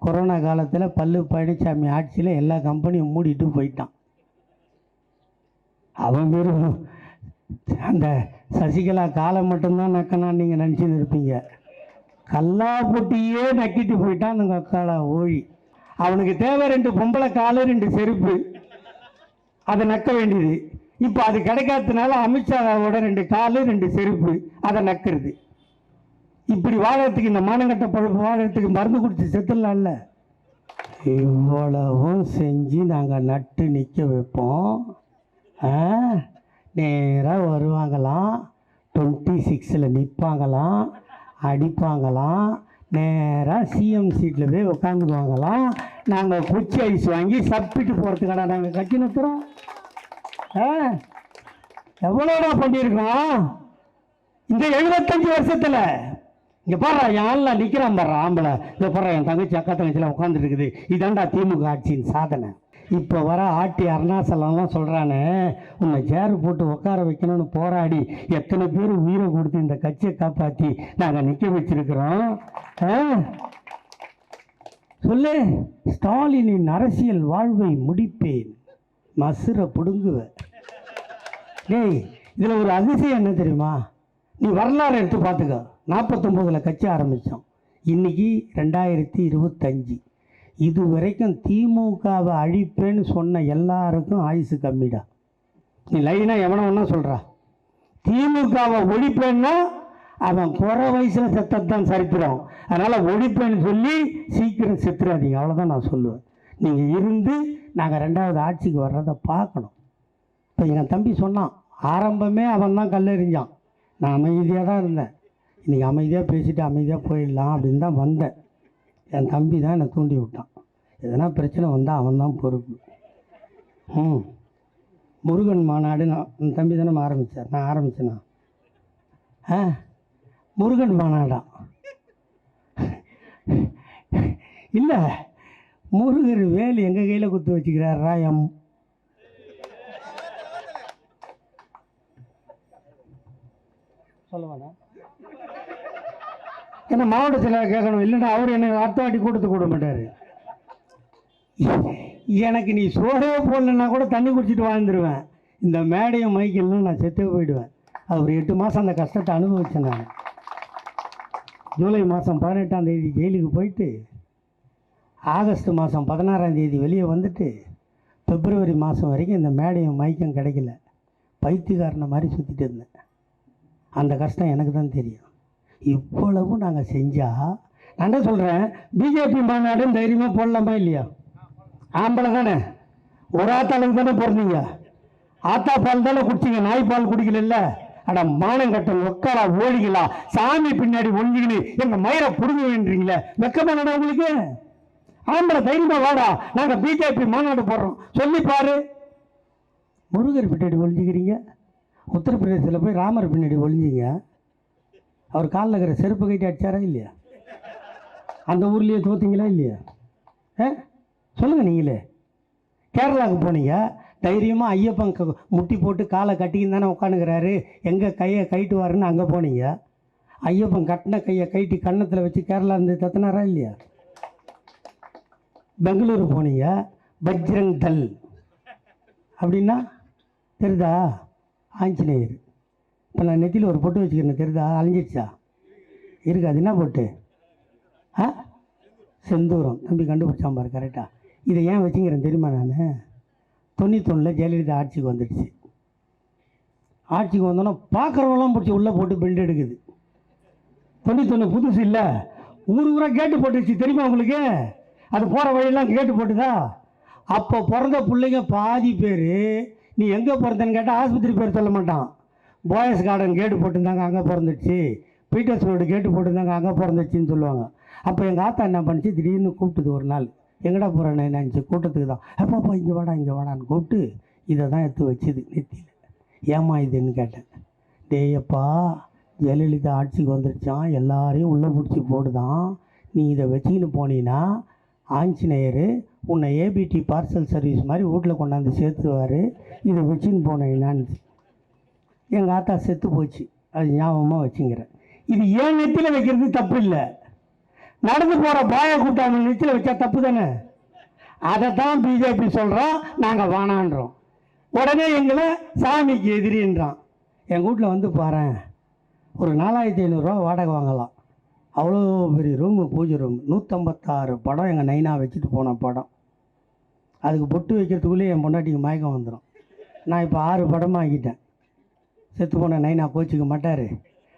Corona காலத்தில் பல்லு பழனிசாமி ஆட்சியில் எல்லா கம்பெனியும் மூடிட்டு போயிட்டான். அவன் வெறும் அந்த சசிகலா காலம் மட்டும்தான் நக்கனான்னு நீங்கள் நினச்சின்னு இருப்பீங்க. கல்லா பொட்டியே நக்கிட்டு போயிட்டான் அந்த காலை ஓழி. அவனுக்கு தேவை 2 பொம்பளை காலு 2 செருப்பு, அதை நக்க வேண்டியது. இப்போ அது கிடைக்காததுனால அமித்ஷாவோட 2 காலு 2 செருப்பு, அதை நக்கிறது. இப்படி வாழறதுக்கு, இந்த மானங்கட்ட பழுப்பு வாழறதுக்கு மருந்து குடிச்சு செத்துடலாம்ல. இவ்வளவும் செஞ்சு நாங்கள் நட்டு நிற்க வைப்போம். நேராக வருவாங்களாம், 26ல் நிற்பாங்களாம், அடிப்பாங்களாம், நேராக சிஎம் சீட்டில் போய் உட்காந்துக்குவாங்களாம். நாங்கள் குச்சி ஐஸ் வாங்கி சப்பிட்டு போகிறதுக்கான நாங்கள் கட்சி நிறுத்துகிறோம். எவ்வளோடா பண்ணியிருக்கோம் இந்த 75 வருஷத்தில். இங்கே பாரு, என் ஆள்லாம் நிற்கிறான் பாரு ஆம்பளை. இங்கே பாரு, என் தங்கச்சி அக்கா தங்கச்சிலாம் உட்காந்துட்டு இருக்குது. இதாண்டா திமுக ஆட்சியின் சாதனை. இப்போ வர ஆட்டி அருணாசலம்லாம் சொல்கிறானே, உன்னை சேரு போட்டு உட்கார வைக்கணும்னு போராடி எத்தனை பேர் உயிரை கொடுத்து இந்த கட்சியை காப்பாற்றி நாங்கள் நிற்க வச்சிருக்கிறோம். சொல்லு, ஸ்டாலினின் அரசியல் வாழ்வை முடிப்பேன், மசுரை பிடுங்குவேன். டேய், இதில் ஒரு அதிசயம் என்ன தெரியுமா? நீ வரலாறு எடுத்து பார்த்துக்க. 49ல் கட்சி ஆரம்பித்தோம், இன்னைக்கு 2025. இது வரைக்கும் திமுகவை அழிப்பேன்னு சொன்ன எல்லாருக்கும் ஆயுசு கம்மிடா. நீ லைனாக எவனை ஒன்றா சொல்கிறா. திமுகவை ஒழிப்பேன்னா அவன் குறை வயசில் செத்ததான் சரித்திரம். அதனால் ஒழிப்பேன்னு சொல்லி சீக்கிரம் செத்துறாதீங்க, அவ்வளோதான் நான் சொல்லுவேன். நீங்கள் இருந்து நாங்கள் 2வது ஆட்சிக்கு வர்றதை பார்க்கணும். இப்போ என் தம்பி சொன்னான், ஆரம்பமே அவன் தான் கல்லெறிஞ்சான். நான் அமைதியாக தான் இருந்தேன். இன்றைக்கி அமைதியாக பேசிவிட்டு அமைதியாக போயிடலாம் அப்படின்னு தான் வந்தேன். என் தம்பி தான் என்னை தூண்டி விட்டான். எதனா பிரச்சனை வந்தால் அவன் தான் பொறுப்பு. முருகன் மாநாடு என் தம்பி தானே ஆரம்பித்தார், நான் ஆரம்பித்தேனா? முருகன் மாநாடா? இல்லை, முருகர் வேலு எங்கள் கையில் குத்து வச்சுக்கிறாரா? சொல்லுவானா? ஏன்னா மாவட்ட செயலாளர் கேட்கணும், இல்லைன்னா அவர் என்னை அடுத்த வாட்டி கூட்டத்துக்கு கூட மாட்டார். எனக்கு நீ சோறே போடலன்னா கூட தண்ணி குடிச்சிட்டு வாழ்ந்துருவேன். இந்த மேடையும் மைக்கில்னு நான் செத்தே போயிடுவேன். அது ஒரு 8 மாதம் அந்த கஷ்டத்தை அனுபவித்தேன் நான். ஜூலை மாதம் 18ஆம் தேதி ஜெயிலுக்கு போயிட்டு, ஆகஸ்ட் மாதம் 16ஆம் தேதி வெளியே வந்துட்டு, பிப்ரவரி மாதம் வரைக்கும் இந்த மேடையும் மைக்கும் கிடைக்கல. பைத்தியக்காரனை மாதிரி சுற்றிட்டு இருந்தேன். அந்த கஷ்டம் எனக்கு தான் தெரியும். இவ்வளவு நாங்கள் செஞ்சால், நான் தான் சொல்கிறேன், பிஜேபி மாநாடு தைரியமாக போடலாமா இல்லையா? ஆம்பளை தானே, ஒரு ஆத்தாளுக்கு தானே பிறந்தீங்க, ஆத்தா பால் தானே குடிச்சிங்க, நாய் பால் குடிக்கல. அட மானங்கட்ட ஒக்காலா ஓடிங்களா, சாமி பின்னாடி ஒழிஞ்சிக்கின்னு எங்கள் மயிரை பிடுங்க வேண்டுறீங்களே, வெக்கமானடா உங்களுக்கு? ஆம்பளை தைரியமாக வாடா, நாங்கள் பிஜேபி மாநாடு போடுறோம் சொல்லி பாரு. முருகர் பின்னாடி ஒழிஞ்சிக்கிறீங்க, உத்தரப்பிரதேசத்தில் போய் ராமர் பின்னாடி ஒழிஞ்சிங்க. அவர் காலில் இருக்கிற செருப்பு கைட்டு அடிச்சாரா இல்லையா? அந்த ஊர்லேயே தோற்றிங்களா இல்லையா? சொல்லுங்கள் நீங்களே. கேரளாவுக்கு போனீங்க, தைரியமாக ஐயப்பன் முட்டி போட்டு காலை கட்டிக்கின்னு தானே உட்காந்துக்கிறாரு, எங்கே கையை கைட்டுவாருன்னு அங்கே போனீங்க. ஐயப்பன் கட்டின கையை கைட்டி கன்னத்தில் வச்சு கேரளா இருந்து தத்தினாரா இல்லையா? பெங்களூரு போனீங்க, பஜ்ரங் தல் அப்படின்னா தெரியுதா? ஆஞ்சநேயர். இப்போ நான் நெத்தியில் ஒரு பொட்டு வச்சுக்கிறேன், தெரியுதா? அழிஞ்சிடுச்சா? இருக்கு. அது என்ன பொட்டு? செந்தூரம். தம்பி கண்டுபிடிச்சான் பாரு கரெக்டாக. இதை ஏன் வச்சுக்கிறேன் தெரியுமா? நான் 91ல் ஜெயலலிதா ஆட்சிக்கு வந்துடுச்சு. ஆட்சிக்கு வந்தோன்னா பார்க்குறவங்களாம் பிடிச்சி உள்ளே போட்டு பெல்ட் எடுக்குது. 91 புதுசு இல்லை, ஊராக கேட்டு போட்டுச்சு தெரியுமா உங்களுக்கு? அது போகிற வழியெல்லாம் கேட்டு போட்டுதா? அப்போ பிறந்த பிள்ளைங்க பாதி பேர் நீ எங்கே பிறந்தேன்னு கேட்டால் ஆஸ்பத்திரி பேர் சொல்ல மாட்டான். பாய்ஸ் கார்டன் கேட்டு போட்டுருந்தாங்க, அங்கே பிறந்துடுச்சு. பீட்டர்ஸ் ரோடு கேட்டு போட்டுருந்தாங்க, அங்கே பிறந்துடுச்சின்னு சொல்லுவாங்க. அப்போ எங்கள் ஆத்தா என்ன பண்ணிச்சு, திடீர்னு கூப்பிட்டுது ஒரு நாள். எங்கடா போகிறேன்னு நினச்சி கூட்டத்துக்கு தான். அப்பாப்பா இங்கே வாடா இங்கே வாடான்னு கூப்பிட்டு இதை தான் எடுத்து வச்சுது நெத்தியில். ஏமா இதுன்னு கேட்டேன். டேயப்பா, ஜெயலலிதா ஆட்சிக்கு வந்துருச்சான், எல்லாரையும் உள்ளே பிடிச்சி போடுதான், நீ இதை வச்சுக்கின்னு போனீன்னா ஆஞ்சநேயர் உன்னை ஏபிடி பார்சல் சர்வீஸ் மாதிரி வீட்டில் கொண்டாந்து சேர்த்துவார், இதை வச்சுன்னு போனேன்னான்னு. எங்கள் ஆத்தா செத்து போச்சு, அது ஞாபகமாக வச்சுங்கிறேன். இது ஏன் நெத்தியில் வைக்கிறது தப்பு இல்லை. நடந்து போகிற பாயை கூட்டாமல் நிச்சயில் வச்சா தப்பு தானே. அதை தான் பிஜேபி சொல்கிறோம், நாங்கள் வானான்றோம். உடனே எங்களை சாமிக்கு எதிரின்றான். எங்கள் வீட்டில் வந்து பாரேன், ஒரு 4500 வாடகை வாங்கலாம். அவ்வளோ பெரிய ரூமு, பூஜை ரூம், 156 படம் எங்கள் நைனா வச்சுட்டு போன படம். அதுக்கு பொட்டு வைக்கிறதுக்குள்ளேயே என் பொண்டாட்டிக்கு மயக்கம் வந்துடும். நான் இப்போ 6 படமாக ஆக்கிட்டேன். செத்து போன நைனா கோச்சிக்க மாட்டார்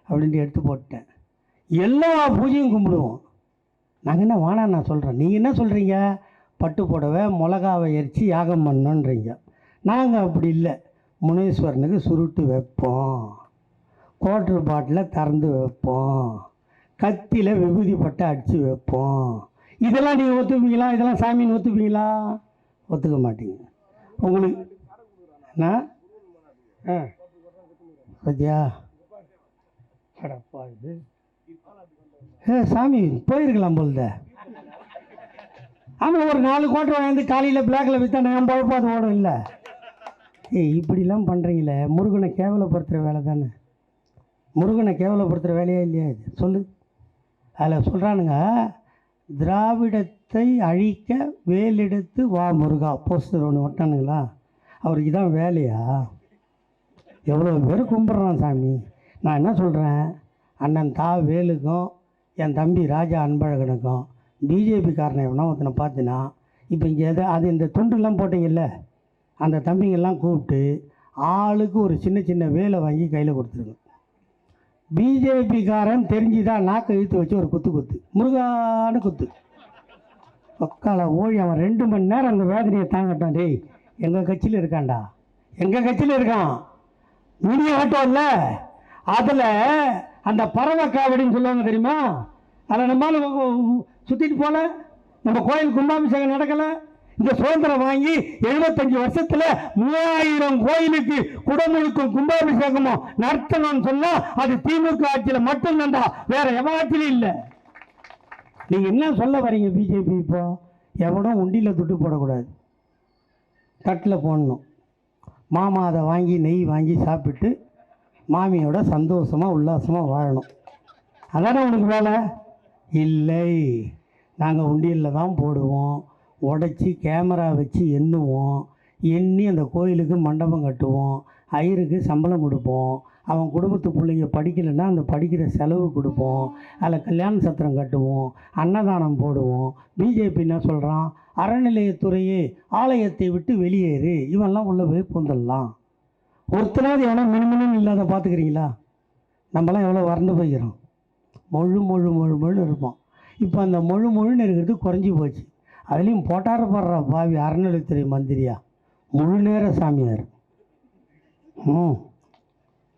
அப்படின்ட்டு எடுத்து போட்டுட்டேன். எல்லா பூஜையும் கும்பிடுவோம். நாங்கள் என்ன வானா நான் சொல்கிறேன், நீங்கள் என்ன சொல்கிறீங்க, பட்டு புடவை மிளகாவை எரித்து யாகம் பண்ணோன்றீங்க. நாங்கள் அப்படி இல்லை, முனீஸ்வரனுக்கு சுருட்டு வைப்போம், குவார்ட்ரு பாட்டில் திறந்து வைப்போம், கத்தியில் விபூதி பட்டை அடித்து வைப்போம். இதெல்லாம் நீங்கள் ஒத்துப்பீங்களா? இதெல்லாம் சாமின்னு ஒத்துப்பீங்களா? ஒத்துக்க மாட்டீங்க. உங்களுக்கு நான் சத்யா அடப்பா இது சாமி போயிருக்கலாம் போல்த. ஆமாம், ஒரு 4 கோட்டை வாங்கி காலையில் பிளாக்கில் விற்றா நான் பழப்பா அது ஓடும் இல்லை. இப்படிலாம் பண்ணுறீங்களே, முருகனை கேவலப்படுத்துகிற வேலை தானே. முருகனை கேவலப்படுத்துகிற வேலையா இல்லையா இது சொல்லு. அதில் சொல்கிறானுங்க, திராவிடத்தை அழிக்க வேலெடுத்து வா முருகா போஸ்டர் ஒன்று ஒட்டானுங்களா. அவருக்கு தான் வேலையா? எவ்வளோ பேர் கும்பிட்றான் சாமி. நான் என்ன சொல்கிறேன், அண்ணன் தா வேலுக்கும் என் தம்பி ராஜா அன்பழகனுக்கும் பிஜேபி காரனை எவனா ஒருத்தனை பார்த்தினா, இப்போ இங்கே அது இந்த துண்டுலாம் போட்டிங்கல்ல, அந்த தம்பிங்கெல்லாம் கூப்பிட்டு ஆளுக்கு ஒரு சின்ன சின்ன வேலை வாங்கி கையில் கொடுத்துருங்க. பிஜேபிக்காரன் தெரிஞ்சுதான் நாக்கை இழுத்து வச்சு ஒரு குத்து முருகான்னு குத்து பக்கால ஓழி. அவன் 2 மணி நேரம் அந்த வேதனையை தாங்கட்டான். டேய், எங்கள் கட்சியில் இருக்கான்டா, எங்கள் கட்சியில் இருக்கான். மீடியா ஆட்டோ இல்லை, அதில் அந்த பறவை காவடின்னு சொல்லுவாங்க தெரியுமா, அதில் நம்மளால சுற்றிட்டு போல. நம்ம கோயில் கும்பாபிஷேகம் நடக்கலை. இந்த சுதந்திரம் வாங்கி 75 வருஷத்தில் 3000 கோயிலுக்கு குடமுழுக்கும் கும்பாபிஷேகமும் நடத்தணும்னு சொன்னால் அது திமுக ஆட்சியில் மட்டும்தான்டா, வேற எவன் ஆட்சியிலும் இல்லை. நீங்கள் என்ன சொல்ல வரீங்க பிஜேபி? இப்போ எவனோ உண்டியில் துட்டு போடக்கூடாது, தட்டில் போடணும். மாமா அதை வாங்கி நெய் வாங்கி சாப்பிட்டு மாமியோட சந்தோஷமாக உல்லாசமாக வாழணும். அதானே உனக்கு வேலை? இல்லை, நாங்கள் உண்டியலில் தான் போடுவோம், உடச்சி கேமரா வச்சு எண்ணுவோம், எண்ணி அந்த கோயிலுக்கு மண்டபம் கட்டுவோம், ஐயருக்கு சம்பளம் கொடுப்போம், அவன் குடும்பத்து பிள்ளைங்க படிக்கலைன்னா அந்த படிக்கிற செலவு கொடுப்போம், அதில் கல்யாண சத்திரம் கட்டுவோம், அன்னதானம் போடுவோம். பிஜேபி என்ன சொல்கிறான், அறநிலையத்துறையே ஆலயத்தை விட்டு வெளியேறு, இவன்லாம் உள்ள போய் பூந்தரலாம். ஒருத்தனாவது எவனோ மினிமினும் இல்லாத பார்த்துக்கிறீங்களா? நம்மளாம் எவ்வளோ வறண்டு போய்க்கிறோம், மொழு இருப்போம். இப்போ அந்த மொழுன்னு இருக்கிறது குறைஞ்சி போச்சு. அதுலேயும் போட்டாரப்படுற பாவி அறநிலையத்துறை மந்திரியா, முழு நேர சாமியார்.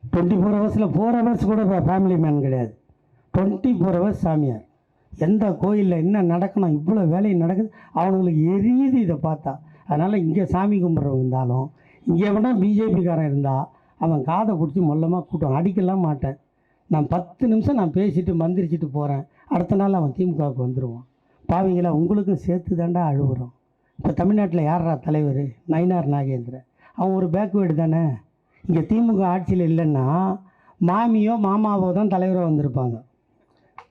24 ஹவர்ஸில் 4 ஹவர்ஸ் கூட ஃபேமிலி மேன் கிடையாது, 24 ஹவர்ஸ் சாமியார். எந்த கோயிலில் என்ன நடக்கணும், இவ்வளோ வேலை நடக்குது, அவனுங்களுக்கு எரியுது இதை பார்த்தா. அதனால் இங்கே சாமி கும்பிட்றவங்க இருந்தாலும், இங்கே வேணால் பிஜேபிக்காரன் இருந்தால் அவன் காதை பிடிச்சி மொல்லமாக கூட்டம் அடிக்கலாம் மாட்டேன். நான் 10 நிமிஷம் நான் பேசிட்டு மந்திரிச்சிட்டு போகிறேன், அடுத்த நாள் அவன் திமுகவுக்கு வந்துடுவான். பாவிங்களா, உங்களுக்கும் சேர்த்து தாண்டா அழுகுறோம். இப்போ தமிழ்நாட்டில் யாரா தலைவர்? நயினார் நாகேந்திரன். அவன் ஒரு பேக்வேர்டு தானே. இங்கே திமுக ஆட்சியில் இல்லைன்னா மாமியோ மாமாவோ தான் தலைவராக வந்திருப்பாங்க.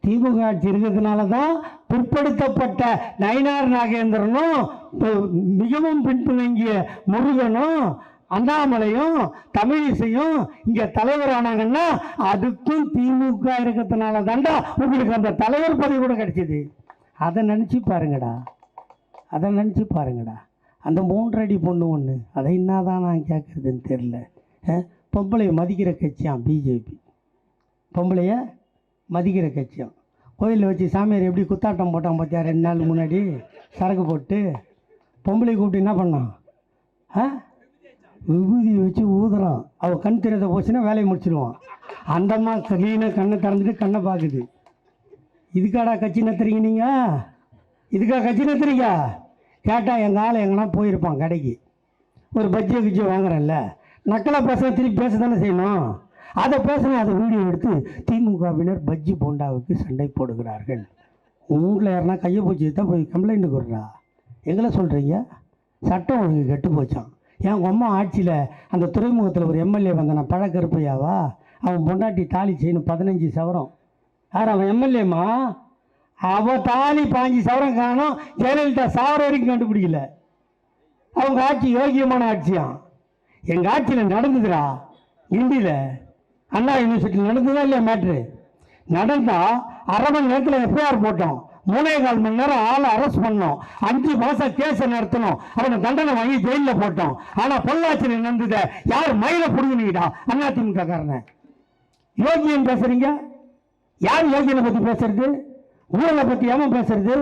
திமுக ஆட்சி இருக்கிறதுனால தான் பிற்படுத்தப்பட்ட நயினார் நாகேந்திரனும் மிகவும் பின்தங்கிய முருகனும் அண்ணாமலையும் தமிழிசையும் இங்கே தலைவரானாங்கன்னா அதுக்கும் திமுக இருக்கிறதுனால தாண்டா உங்களுக்கு அந்த தலைவர் பதவி கூட கிடைச்சிது. அதை நினச்சி பாருங்கடா, அதை நினச்சி பாருங்கடா. அந்த 3 அடி பொண்ணு ஒன்று, அதை என்னதான் நான் கேட்குறதுன்னு தெரில. பொம்பளையை மதிக்கிற கட்சியான் பிஜேபி, பொம்பளைய மதிக்கிற கட்சியான். கோயிலில் வச்சு சாமியார் எப்படி குத்தாட்டம் போட்டான் பார்த்தியா 2 நாள் முன்னாடி சரக்கு போட்டு. பொம்பளை கூப்பிட்டு என்ன பண்ணான், விபூதியை வச்சு ஊதுறான். அவள் கண் தெரியாத போச்சுன்னா வேலையை முடிச்சிடுவான். அந்தம்மா க்ளீனாக கண்ணை திறந்துட்டு கண்ணை பார்க்குது. இதுக்காடா கட்சி நத்துறீங்க நீங்கள்? இதுக்காக கட்சி நத்துறீங்க? கேட்டால் எங்கள் ஆள் எங்கன்னா போயிருப்பான் கடைக்கு, ஒரு பஜ்ஜியை கிஜ்ஜியை வாங்குறேன்ல, நக்கலாக பேச திருப்பி பேச தானே செய்யணும். அதை பேசினா அதை வீடியோ எடுத்து திமுகவினர் பஜ்ஜி போண்டாவுக்கு சண்டை போடுகிறார்கள். உங்களை யாருன்னா கையை பூச்சி தான் போய் கம்ப்ளைண்ட் கொடுறா. எங்களை சொல்கிறீங்க? சட்டம் ஒழுங்கு கெட்டு போச்சான். என் அம்மா ஆட்சியில் அந்த துறைமுகத்தில் ஒரு எம்எல்ஏ வந்தான பழக்கருப்பையாவா, அவன் பொண்டாட்டி தாலி செய்யணும் 15 சவரம். யார் அவன்? எம்எல்ஏம்மா. அவள் தாலி 5 சவரம் காணும். ஜெயலலிதா சாவர வரைக்கும் கண்டுபிடிக்கல. அவங்க ஆட்சி யோகியமான ஆட்சியாம். எங்கள் ஆட்சியில் நடந்ததுடா. கிண்டியில் அண்ணா யூனிவர்சிட்டியில் நடந்ததா இல்லையா மேட்ரு? நடந்தால் அரை மணி நேரத்தில் எஃப்ஐஆர் போட்டோம். 3.25 மணி நேரம் ஆளை அரெஸ்ட் பண்ணோம். 5 மாதம் கேஸை நடத்தணும். அவனை தண்டனை வாங்கி ஜெயிலில் போட்டோம். ஆனால் பொள்ளாச்சியில் நடந்ததை யார் மயில பிடுங்கிட்டா? அதிமுக காரனை. யோகியன் பேசுறீங்க. யார் யோகியனை பற்றி பேசுறது? ஊழலை பற்றி ஏன் பேசுறது?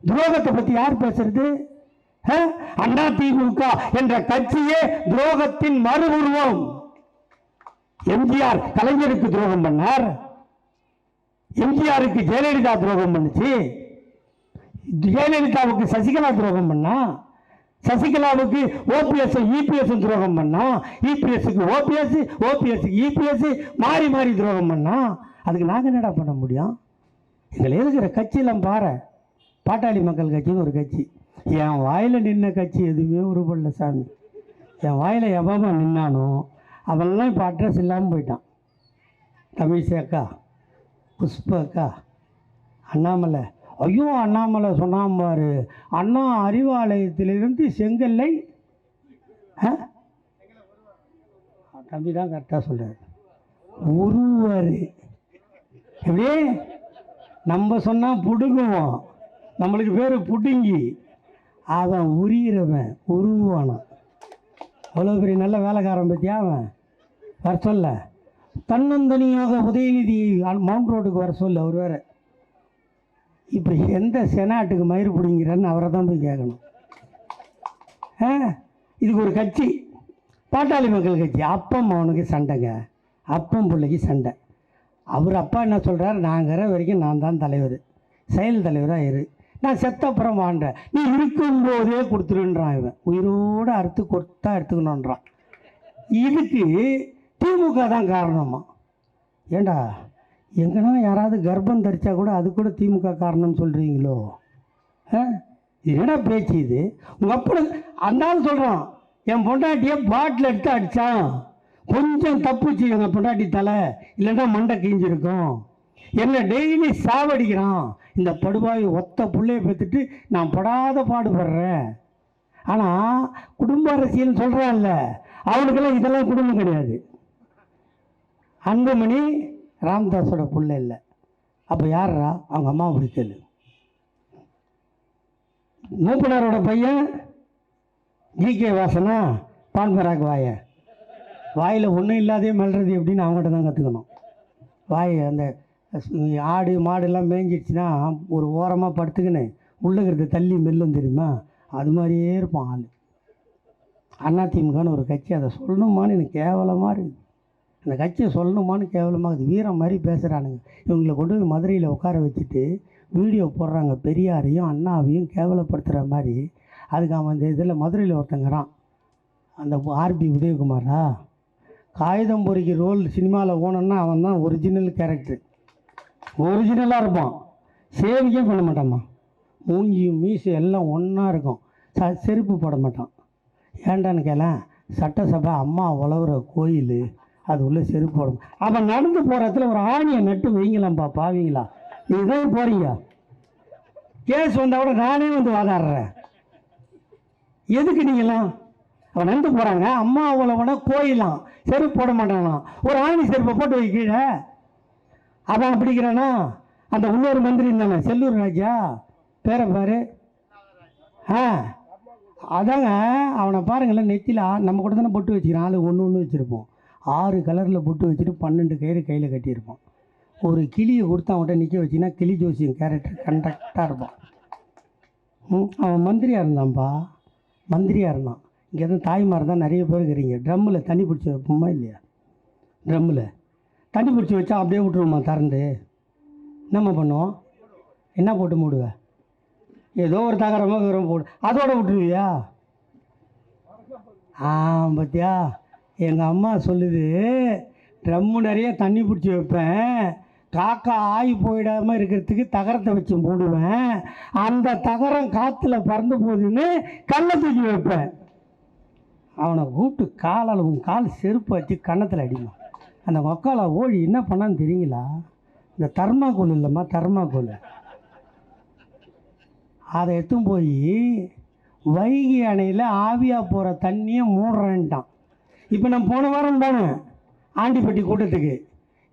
துரோகத்தை பற்றி யார் பேசுறது? அதிமுக என்ற கட்சியே துரோகத்தின் மறு உருவம். எம்ஜிஆர் கலைஞருக்கு துரோகம் பண்ணார். எம்ஜிஆருக்கு ஜெயலலிதா துரோகம் பண்ணுச்சு. ஜெயலலிதாவுக்கு சசிகலா துரோகம் பண்ணா. சசிகலாவுக்கு ஓபிஎஸ் இபிஎஸ் துரோகம் பண்ணா. இபிஎஸ்க்கு ஓபிஎஸ், ஓபிஎஸ்க்கு இபிஎஸ் மாறி மாறி துரோகம் பண்ணா. அதுக்கு நாங்கள் என்னடா பண்ண முடியும்? எங்களை இருக்கிற கட்சியெல்லாம் பாரு. பாட்டாளி மக்கள் கட்சின்னு ஒரு கட்சி. என் வாயில் நின்ன கட்சி எதுவுமே உருப்படல சாமி. என் வாயில் எவன் நின்னானோ அவெல்லாம் இப்போ அட்ரஸ் இல்லாமல் போயிட்டான். தமிழிசை அக்கா, புஷ்ப அக்கா, அண்ணாமலை. ஐயோ அண்ணாமலை சொன்னான் பாரு, அண்ணா அறிவாலயத்திலிருந்து செங்கல்லை தம்பி தான் கரெக்டாக சொல்கிறார். ஒருவர் எப்படி நம்ம சொன்னால் புடுங்குவோம். நம்மளுக்கு பேர் புடுங்கி. அவன் உரிகிறவன் உருவானான். அவ்வளோ பெரிய நல்ல வேலைக்காரன் பற்றியா அவன் வர சொல்ல. தன்னந்தனியாக உதயநிதி மவுண்ட் ரோடுக்கு வர சொல்ல. அவர் வேறு இப்போ எந்த செனாட்டுக்கு மயிர் பிடிங்கிறான்னு அவரை தான் போய் கேட்கணும். இதுக்கு ஒரு கட்சி, பாட்டாளி மக்கள் கட்சி. அப்பம் அவனுக்கு சண்டைங்க. அப்பம் பிள்ளைக்கு சண்டை. அவர் அப்பா என்ன சொல்கிறார்? நாங்கிற வரைக்கும் நான் தான் தலைவர், செயல் தலைவராக இரு, நான் செத்தப்புறம் வாழ்கிறேன், நீ இருக்கும்போதே கொடுத்துருன்றான். இவன் உயிரோடு அறுத்து கொத்தா எடுத்துக்கணுன்றான். இதுக்கு திமுக தான் காரணமா? ஏண்டா எங்கன்னா யாராவது கர்ப்பம் தரிச்சா கூட அது கூட திமுக காரணம்னு சொல்கிறீங்களோ? இது என்னடா பேச்சு இது? உங்கள் அப்படி அந்தாலும் சொல்கிறான், என் பொண்டாட்டியை பாட்டில் எடுத்து அடித்தான், கொஞ்சம் தப்புச்சு எங்கள் பொண்டாட்டி தலை, இல்லைன்னா மண்டை கிஞ்சிருக்கும், என்னை டெய்லி சாவடிக்கிறான். இந்த படுபாய் ஒத்த பிள்ளையை பெற்றுட்டு நான் படாத பாடுபடுறேன். ஆனால் குடும்ப அரசியல் சொல்கிறான்ல, அவனுக்கெல்லாம் இதெல்லாம் குடும்பம் கிடையாது. அன்புமணி ராமதாஸோட பிள்ளை இல்லை. அப்போ யாரா? அவங்க அம்மா பிடிக்கல. மூப்பனாரோட பையன் ஜிகே வாசனா பான்பராக் வாயில் ஒன்றும் இல்லாதே மெல்றது எப்படின்னு அவங்ககிட்ட தான் கற்றுக்கணும். அந்த ஆடு மாடுலாம் மேய்ஞ்சிடுச்சுன்னா ஒரு ஓரமாக படுத்துக்கின்னு உள்ளுங்கிறத தள்ளி மெல்லும் தெரியுமா? அது மாதிரியே இருப்பான் ஆள். அதிமுகன்னு ஒரு கட்சி. அதை சொல்லணுமான்னு எனக்கு கேவலமாக இருக்குது. அந்த கட்சியை சொல்லணுமான்னு கேவலமாக இருக்குது. வீரம் மாதிரி பேசுகிறானுங்க. இவங்களை கொண்டு போய் மதுரையில் உட்கார வச்சுட்டு வீடியோ போடுறாங்க, பெரியாரையும் அண்ணாவையும் கேவலப்படுத்துகிற மாதிரி. அதுக்கு அவன் இந்த இதில் மதுரையில் ஒருத்தங்கிறான், அந்த ஆர்பி உதயகுமாரா, காகிதம் பொறிக்கு ரோல் சினிமாவில் ஓனன்னா அவன் தான் ஒரிஜினல் கேரக்டர். ஒரிஜினலாக இருப்பான், சேவிக்கே பண்ண மாட்டான்மா. மூஞ்சியும் மீசு எல்லாம் ஒன்றா இருக்கும். செருப்பு போட மாட்டான். ஏண்டான்னு கேள, சட்டசபை அம்மா உழவுற கோயில், அது உள்ள செருப்பு போடும். அவன் நடந்து போகிற இடத்துல ஒரு ஆணியை நட்டு வைங்களாம்ப்பா பாவீங்களா? இதுதான் போகிறீங்க. கேஸ் வந்தால் கூட நானே வந்து வாதாடுறேன். எதுக்கு நீங்களாம்? அவன் நடந்து போகிறாங்க, அம்மா உழவுன கோயிலாம், செருப்பு போட மாட்டானான், ஒரு ஆணி செருப்பை போட்டு வை கீழே. அவன் அப்படிங்கிறானா? அந்த இன்னொரு மந்திரி இருந்தானே செல்லூர் ராஜா, பேரை பாரு. அதாங்க அவனை பாருங்களேன், நெத்தியில் நம்ம கூட தானே பொட்டு வச்சுக்கிறான். ஆள் ஒன்று வச்சுருப்போம். 6 கலரில் பொட்டு வச்சுட்டு 12 கயிறு கையில் கட்டியிருப்பான். ஒரு கிளியை கொடுத்து அவன்கிட்ட நிற்க வச்சிங்கன்னா கிளி ஜோசியம் கேரக்டர் கண்டக்டாக இருப்பான். அவன் மந்திரியாக இருந்தான்ப்பா, மந்திரியாக இருந்தான். இங்கே தான் தாய்மார் தான் நிறைய பேர் இருக்கிறீங்க. ட்ரம்மில் தண்ணி பிடிச்சி வைப்போமா இல்லையா? ட்ரம்மில் தண்ணி பிடிச்சி வச்சா அப்படியே விட்டுருவோமா திறந்து? என்னம்மா பண்ணுவோம்? என்ன போட்டு மூடுவேன்? ஏதோ ஒரு தகரமாக போடு, அதோட விட்டுருவியா? பார்த்தியா, எங்கள் அம்மா சொல்லுது, ட்ரம்மு நிறைய தண்ணி பிடிச்சி வைப்பேன், காக்கா ஆகி போயிடாமல் இருக்கிறதுக்கு தகரத்தை வச்சு மூடுவேன், அந்த தகரம் காற்றுல பறந்து போகுதுன்னு கல்லை தூக்கி வைப்பேன். அவனை கூப்பிட்டு காலால் கால் செருப்பு வச்சு கன்னத்தில் அடிக்கும். அந்த மொக்கால ஓடி என்ன பண்ணான்னு தெரியுங்களா? இந்த தர்மாக்கோல் இல்லைம்மா, தர்மாக்கோல் அதை எடுத்துன்னு போய் வைகை அணையில் ஆவியாக போகிற தண்ணியை மூடுறேன்ட்டான். இப்போ நான் போன வாரம் போனேன் ஆண்டிப்பட்டி கூட்டத்துக்கு.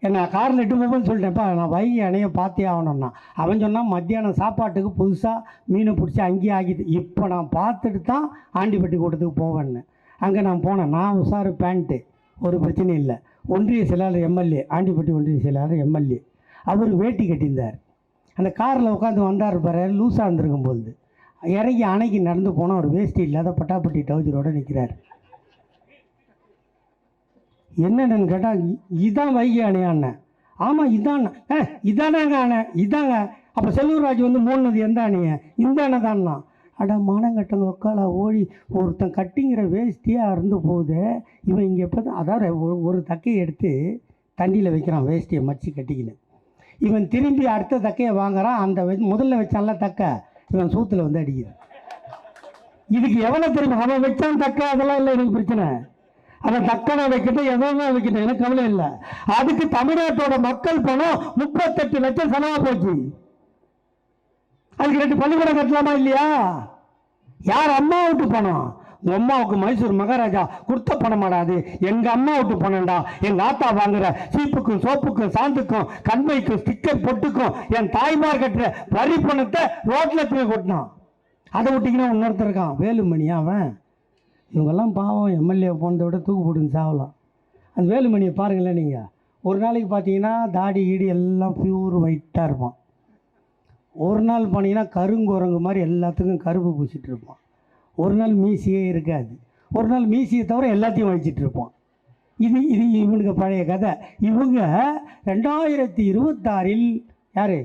என்ன காரில் எட்டு போகும்போது சொல்லிட்டேன்ப்பா நான் வைகை அணையை பார்த்தே ஆகணும்னா. அவன் சொன்னால் மத்தியானம் சாப்பாட்டுக்கு புதுசாக மீனை பிடிச்சி அங்கேயே ஆகிட்டு இப்போ நான் பார்த்துட்டு தான் ஆண்டிப்பட்டி கூட்டத்துக்கு போவேன்னு. அங்கே நான் போனேன். நான் உஷாரு பேண்ட்டு, ஒரு பிரச்சனையும் இல்லை. ஒன்றிய செயலாளர் எம்எல்ஏ, ஆண்டிப்பட்டி ஒன்றிய செயலாளர் எம்எல்ஏ, அவர் வேட்டி கட்டியிருந்தார். அந்த காரில் உட்காந்து வந்தார் பாரு, லூஸாக இருந்திருக்கும் போது இறங்கி அணைக்கு நடந்து போனால் ஒரு வேஷ்டி இல்லாத பட்டாப்பட்டி டவுஜரோடு நிற்கிறார். என்னென்னு கேட்டால் இதான் வைகை அணையாண்ண. ஆமாம் இதாண்ணா. இதானாங்க அணை, இதாங்க. அப்போ செல்லூர்ராஜ் வந்து மூணுனது எந்த அணையை? இந்த அணை தான்னா. அட மானங்கட்டங்க உக்காலா ஓடி ஒருத்தன் கட்டிங்கிற வேஷ்டியாக இருந்து போகுது. இவன் இங்கே எப்போ தான் அதாவது ஒரு தக்கையை எடுத்து தண்ணியில் வைக்கிறான் வேஷ்டியை மடித்து கட்டிக்கின்னு. இவன் திரும்பி அடுத்த தக்கையை வாங்குறான். அந்த முதல்ல வச்சான்ல தக்கை, இவன் சூத்தில் வந்து அடிக்குது. இதுக்கு எவ்வளோ தெரியும்? அவன் வச்சான் தக்கை, அதெல்லாம் இல்லை எனக்கு பிரச்சனை. அவன் தக்கனை வைக்கட்டும், எதனா வைக்கட்டும், எனக்கு கவலை இல்லை. அதுக்கு தமிழ்நாட்டோட மக்கள் பணம் 38 லட்சம் செலவாக போச்சு. அதுக்கு 2 பள்ளிக்கூடம் கட்டலாமா இல்லையா? யார் அம்மா விட்டு பணம்? உங்கள் அம்மாவுக்கு மைசூர் மகாராஜா கொடுத்த பணம் மாடாது. எங்கள் அம்மா விட்டு பணம்டா. எங்கள் ஆத்தா வாங்குற சீப்புக்கும் சோப்புக்கும் சாந்துக்கும் கண்மைக்கும் ஸ்டிக்கர் பொட்டுக்கும் என் தாய்மார் கட்டுற வரி பணத்தை ரோட்டில் போய் கொட்டினான். அதை விட்டிங்கன்னா இன்னொருத்தர் இருக்கான் வேலுமணி. அவன் இவங்கெல்லாம் பாவம் எம்எல்ஏ போனதை விட தூக்கு போட்டுன்னு சாவலாம். அந்த வேலுமணியை பாருங்களேன் நீங்கள். ஒரு நாளைக்கு பார்த்தீங்கன்னா தாடி ஈடி எல்லாம் பியூர் ஒயிட்டாக இருப்பான். ஒரு நாள் போனீங்கன்னா கருங்குரங்கு மாதிரி எல்லாத்துக்கும் கருப்பு பூசிட்டு இருப்பான். ஒரு நாள் மீசியே இருக்காது. ஒரு நாள் மீசியை தவிர எல்லாத்தையும் வச்சிட்டு இருப்பான். இது இது இவனுக்கு பழைய கதை. இவங்க 2026 யார்?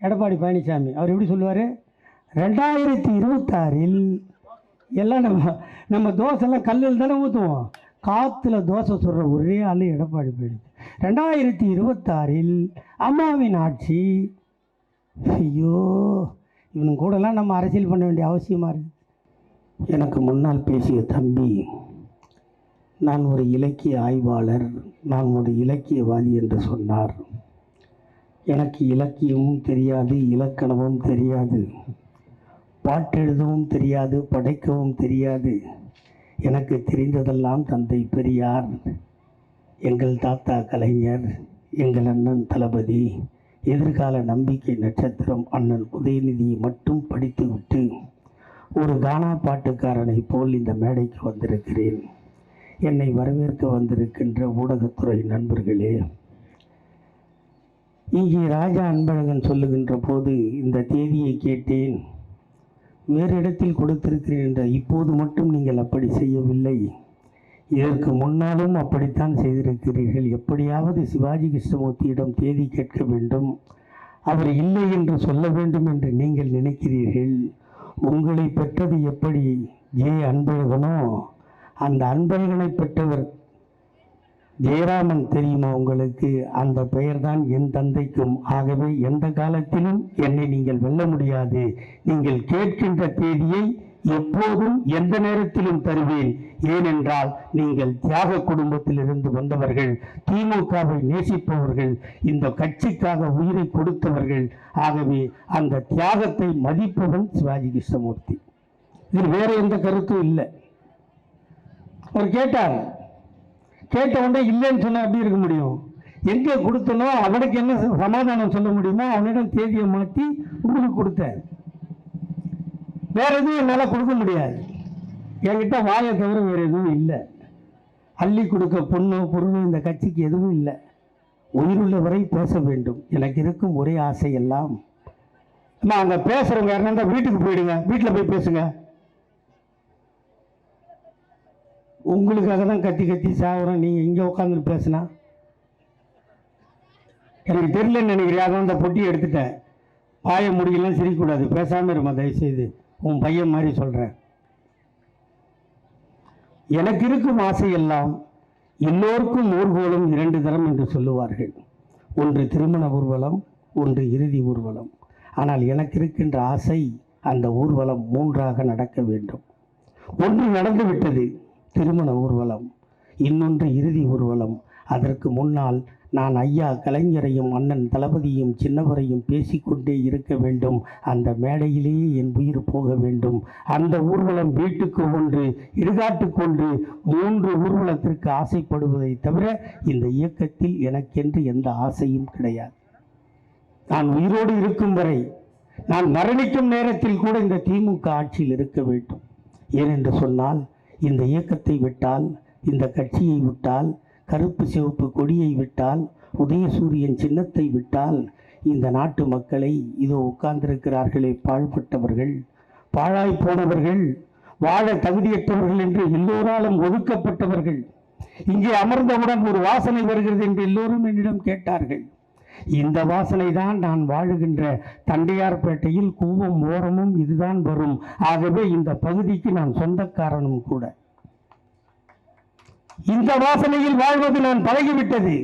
எடப்பாடி பழனிசாமி. அவர் எப்படி சொல்லுவார்? 2026 எல்லாம் நம்ம தோசைலாம் கல்லில் தானே ஊற்றுவோம். காற்றுல தோசை சுடுற ஒரே ஆள் எடப்பாடி பழனிசாமி. 2026 அம்மாவின் ஆட்சி. ஐயோ, இவனுங்க கூடலாம் நம்ம அரசியல் பண்ண வேண்டிய அவசியமாக இருக்குது. எனக்கு முன்னால் பேசிய தம்பி, நான் ஒரு இலக்கிய ஆய்வாளர், நான் ஒரு இலக்கியவாதி என்று சொன்னார். எனக்கு இலக்கியமும் தெரியாது, இலக்கணமும் தெரியாது, பாட்டெழுதவும் தெரியாது, படைக்கவும் தெரியாது. எனக்கு தெரிந்ததெல்லாம் தந்தை பெரியார், எங்கள் தாத்தா கலைஞர், எங்கள் அண்ணன் தளபதி, எதிர்கால நம்பிக்கை நட்சத்திரம் அண்ணன் உதயநிதியை மட்டும் படித்துவிட்டு ஒரு கானா பாட்டுக்காரனை போல் இந்த மேடைக்கு வந்திருக்கிறேன். என்னை வரவேற்க வந்திருக்கின்ற ஊடகத்துறை நண்பர்களே, இங்கே ராஜா அன்பழகன் சொல்லுகின்ற போது இந்த தேதியை கேட்டேன். வேறு இடத்தில் கொடுத்திருக்கிறேன் என்ற இப்போது மட்டும் நீங்கள் அப்படி செய்யவில்லை, இதற்கு முன்னாலும் அப்படித்தான் செய்திருக்கிறீர்கள். எப்படியாவது சிவாஜி கிருஷ்ணமூர்த்தியிடம் தேதி கேட்க வேண்டும், அவர் இல்லை என்று சொல்ல வேண்டும் என்று நீங்கள் நினைக்கிறீர்கள். உங்களை பெற்றது எப்படி அன்பழகனோ, அந்த அன்பழகனை பெற்றவர் ஜெயராமன் தெரியுமா உங்களுக்கு? அந்த பெயர்தான் என் தந்தைக்கும். ஆகவே எந்த காலத்திலும் என்னை நீங்கள் வெல்ல முடியாது. நீங்கள் கேட்கின்ற தேதியை எப்போதும் எந்த நேரத்திலும் தருவேன். ஏனென்றால் நீங்கள் தியாக குடும்பத்திலிருந்து வந்தவர்கள், திமுகவை நேசிப்பவர்கள், இந்த கட்சிக்காக உயிரை கொடுத்தவர்கள். ஆகவே அந்த தியாகத்தை மதிப்பவன் சிவாஜி கிருஷ்ணமூர்த்தி. இது வேற எந்த கருத்தும் இல்லை. அவர் கேட்டார், கேட்ட உடனே இல்லைன்னு சொன்னால் எப்படி இருக்க முடியும்? எங்கே கொடுத்தனோ அவனுக்கு என்ன சமாதானம் சொல்ல முடியுமோ அவனிடம் தேதியை மாற்றி உங்களுக்கு கொடுத்தேன். வேற எதுவும் என்னால் கொடுக்க முடியாது. என்கிட்ட வாயை தவிர வேறு எதுவும் இல்லை. அள்ளி கொடுக்க பொண்ணோ பொருளோ இந்த கட்சிக்கு எதுவும் இல்லை. உயிருள்ள வரை பேச வேண்டும். எனக்கு இருக்கும் ஒரே ஆசை எல்லாம், அம்மா அங்கே பேசுகிறவங்க யாருன்னா வீட்டுக்கு போயிடுங்க, வீட்டில் போய் பேசுங்க. உங்களுக்காக தான் கத்தி கத்தி சாகுறோம். நீங்கள் இங்கே உட்காந்துட்டு பேசுனா எனக்கு தெரியலன்னு நினைக்கிறேன். அதான் அந்த பொட்டியை எடுத்துட்டேன். வாய முடியலாம் சிரிக்கக்கூடாது, பேசாமல் இருமா தயவுசெய்து. உன் பையன் மாதிரி சொல்கிறேன். எனக்கு இருக்கும் ஆசையெல்லாம் எல்லோருக்கும் ஊர்வலம் 2 தரம் என்று சொல்லுவார்கள். ஒன்று திருமண ஊர்வலம், ஒன்று இறுதி ஊர்வலம். ஆனால் எனக்கு இருக்கின்ற ஆசை அந்த ஊர்வலம் 3ஆக நடக்க வேண்டும். ஒன்று நடந்து விட்டது, திருமண ஊர்வலம். இன்னொன்று இறுதி ஊர்வலம். அதற்கு முன்னால் நான் ஐயா கலைஞரையும் அண்ணன் தளபதியும் சின்னவரையும் பேசிக்கொண்டே இருக்க வேண்டும். அந்த மேடையிலேயே என் உயிர் போக வேண்டும். அந்த ஊர்வலம் வீட்டுக்கு ஒன்று, இடுகாட்டுக்கு ஒன்று, 3 ஊர்வலத்திற்கு ஆசைப்படுவதை தவிர இந்த இயக்கத்தில் எனக்கென்று எந்த ஆசையும் கிடையாது. நான் உயிரோடு இருக்கும் வரை, நான் மரணிக்கும் நேரத்தில் கூட இந்த திமுக ஆட்சியில் இருக்க வேண்டும். ஏனென்று சொன்னால், இந்த இயக்கத்தை விட்டால், இந்த கட்சியை விட்டால், கருப்பு சிவப்பு கொடியை விட்டால், உதயசூரியன் சின்னத்தை விட்டால், இந்த நாட்டு மக்களை இதோ உட்கார்ந்திருக்கிறார்களே பாழ்பட்டவர்கள், பாழாய் போனவர்கள், வாழ தகுதியற்றவர்கள் என்று எல்லோராலும் ஒதுக்கப்பட்டவர்கள், இங்கே அமர்ந்தவுடன் ஒரு வாசனை வருகிறது என்று எல்லோரும் என்னிடம் கேட்டார்கள். இந்த வாசனை தான் நான் வாழுகின்ற தண்டையார்பேட்டையில் கூவம் ஓரமும் இதுதான் வரும். ஆகவே இந்த பகுதிக்கு நான் சொந்தக்காரனும் கூட. இந்த வாசனையில் வாழ்வது நான் பழகிவிட்டது.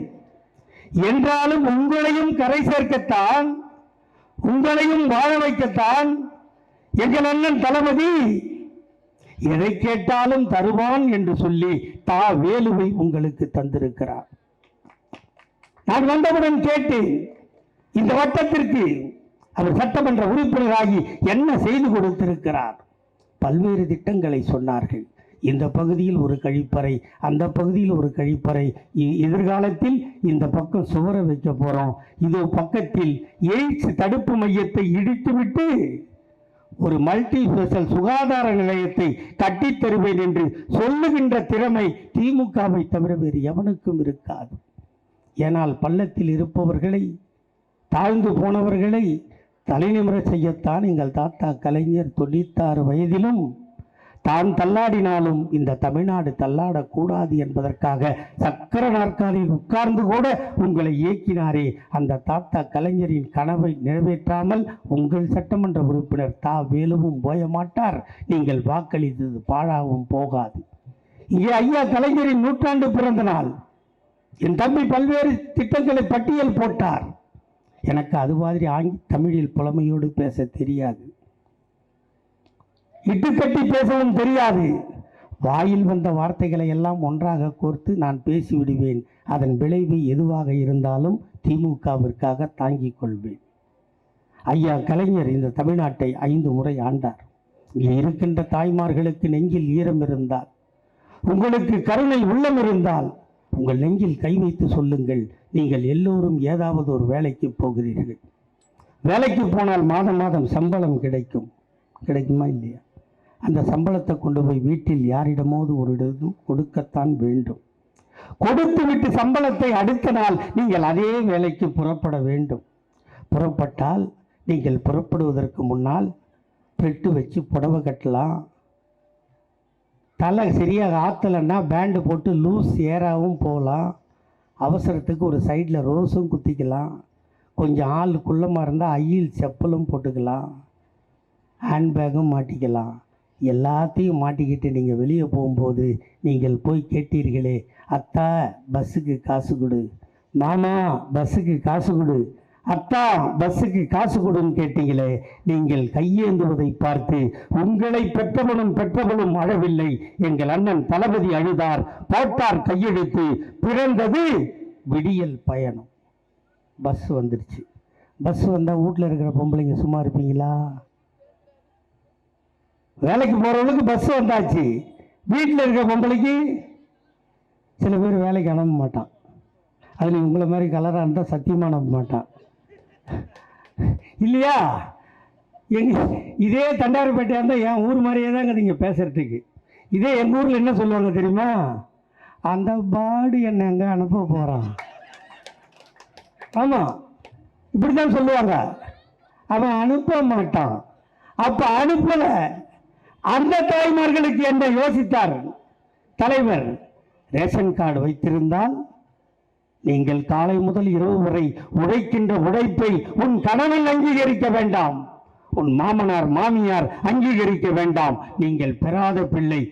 என்றாலும் உங்களையும் கரை சேர்க்கத்தான், உங்களையும் வாழ வைக்கத்தான் எங்கள் அண்ணன் தளபதி எதை கேட்டாலும் தருவான் என்று சொல்லி தா வேலுவை உங்களுக்கு தந்திருக்கிறார். நான் வந்தவுடன் கேட்டேன், இந்த வட்டத்திற்கு அவர் சட்டமன்ற உறுப்பினராகி என்ன செய்து கொடுத்திருக்கிறார். பல்வேறு திட்டங்களை சொன்னார்கள். இந்த பகுதியில் ஒரு கழிப்பறை, அந்த பகுதியில் ஒரு கழிப்பறை, எதிர்காலத்தில் இந்த பக்கம் சுவர வைக்க போறோம், இதோ பக்கத்தில் எய்ட்ஸ் தடுப்பு மையத்தை இடித்துவிட்டு ஒரு மல்டி ஸ்பெஷல் சுகாதார நிலையத்தை கட்டித் தருவேன் என்று சொல்லுகின்ற திறமை திமுகவை தவிர வேறு எவனுக்கும் இருக்காது. ஏனால் பள்ளத்தில் இருப்பவர்களை, தாழ்ந்து போனவர்களை தலைநிமிர செய்யத்தான் எங்கள் தாத்தா கலைஞர் 96 வயதிலும் தான் தள்ளாடினாலும் இந்த தமிழ்நாடு தள்ளாடக்கூடாது என்பதற்காக சக்கர நாற்காலியில் உட்கார்ந்து கூட உங்களை இயக்கினாரே, அந்த தாத்தா கலைஞரின் கனவை நிறைவேற்றாமல் உங்கள் சட்டமன்ற உறுப்பினர் தா வேலுவும் போய மாட்டார். நீங்கள் வாக்களித்தது பாழாவும் போகாது. இங்கே ஐயா கலைஞரின் 100ஆண்டு பிறந்த நாள். என் தம்பி பல்வேறு திட்டங்களை பட்டியல் போட்டார். எனக்கு அது மாதிரி தமிழில் புலமையோடு பேச தெரியாது, இட்டுக்கட்டி பேசவும் தெரியாது. வாயில் வந்த வார்த்தைகளை எல்லாம் ஒன்றாக கோர்த்து நான் பேசிவிடுவேன். அதன் விளைவு எதுவாக இருந்தாலும் திமுகவிற்காக தாங்கிக் கொள்வேன். ஐயா கலைஞர் இந்த தமிழ்நாட்டை 5 முறை ஆண்டார். இங்கே இருக்கின்ற தாய்மார்களுக்கு நெஞ்சில் ஈரம் இருந்தால், உங்களுக்கு கருணை உள்ளம் இருந்தால், உங்கள் நெஞ்சில் கை வைத்து சொல்லுங்கள், நீங்கள் எல்லோரும் ஏதாவது ஒரு வேலைக்கு போகிறீர்கள். வேலைக்கு போனால் மாதம் மாதம் சம்பளம் கிடைக்குமா இல்லையா? அந்த சம்பளத்தை கொண்டு போய் வீட்டில் யாரிடமோது ஒரு இடம் கொடுக்கத்தான் வேண்டும். கொடுத்து விட்டு சம்பளத்தை அடுத்த நாள் நீங்கள் அதே வேலைக்கு புறப்பட வேண்டும். புறப்பட்டால் நீங்கள் புறப்படுவதற்கு முன்னால் பெட்டு வச்சு புடவை கட்டலாம். தலை சரியாக ஆற்றலைன்னா பேண்டு போட்டு லூஸ் ஏராவும் போகலாம். அவசரத்துக்கு ஒரு சைடில் ரோஸும் குத்திக்கலாம். கொஞ்சம் ஆள் குள்ளமாக இருந்தால் ஐயில் செப்பலும் போட்டுக்கலாம். ஹேண்ட்பேக்கும் மாட்டிக்கலாம். எல்லாத்தையும் மாட்டிக்கிட்டு நீங்கள் வெளியே போகும்போது நீங்கள் போய் கேட்டீர்களே, அத்தா பஸ்ஸுக்கு காசு கொடு, மாமா பஸ்ஸுக்கு காசு கொடு, அத்தா பஸ்ஸுக்கு காசு கொடுன்னு கேட்டீங்களே, நீங்கள் கையேந்துவதை பார்த்து உங்களை பெற்றவனும் அழவில்லை. எங்கள் அண்ணன் தளபதி அழுதார், போட்டார் கையெழுத்து, பிறந்தது விடியல் பயணம். பஸ் வந்துடுச்சு. பஸ் வந்தால் வீட்டில் இருக்கிற பொம்பளைங்க சும்மா இருப்பீங்களா? வேலைக்கு போகிறவங்களுக்கு பஸ் வந்தாச்சு. வீட்டில் இருக்கிற பொம்பளைக்கு சில பேர் வேலைக்கு அனுப்ப மாட்டான். அதில் உங்களை மாதிரி கலராக இருந்தால் சத்தியமாக அனுப்ப மாட்டான் இல்லையா? இதே தண்டாரப்பேட்டையாக இருந்தால் என் ஊர் மாதிரியே தாங்க நீங்கள் பேசுகிறதுக்கு. இதே எங்கள் ஊரில் என்ன சொல்லுவாங்க தெரியுமா? அந்த பாடு என்னை அங்கே அனுப்ப போகிறான். ஆமாம், இப்படி தான் சொல்லுவாங்க. அவன் அனுப்ப மாட்டான். அப்போ அனுப்பலை. அந்த தாய்மார்களுக்கு என்ன யோசித்தார் தலைவர்? ரேஷன் கார்டு வைத்திருந்தால் நீங்கள் காலை முதல் இரவு வரை உழைக்கின்ற உழைப்பை உன் கணவன் அங்கீகரிக்க வேண்டாம், உன் மாமனார் மாமியார் அங்கீகரிக்க வேண்டாம். நீங்கள் பெறாத பிள்ளை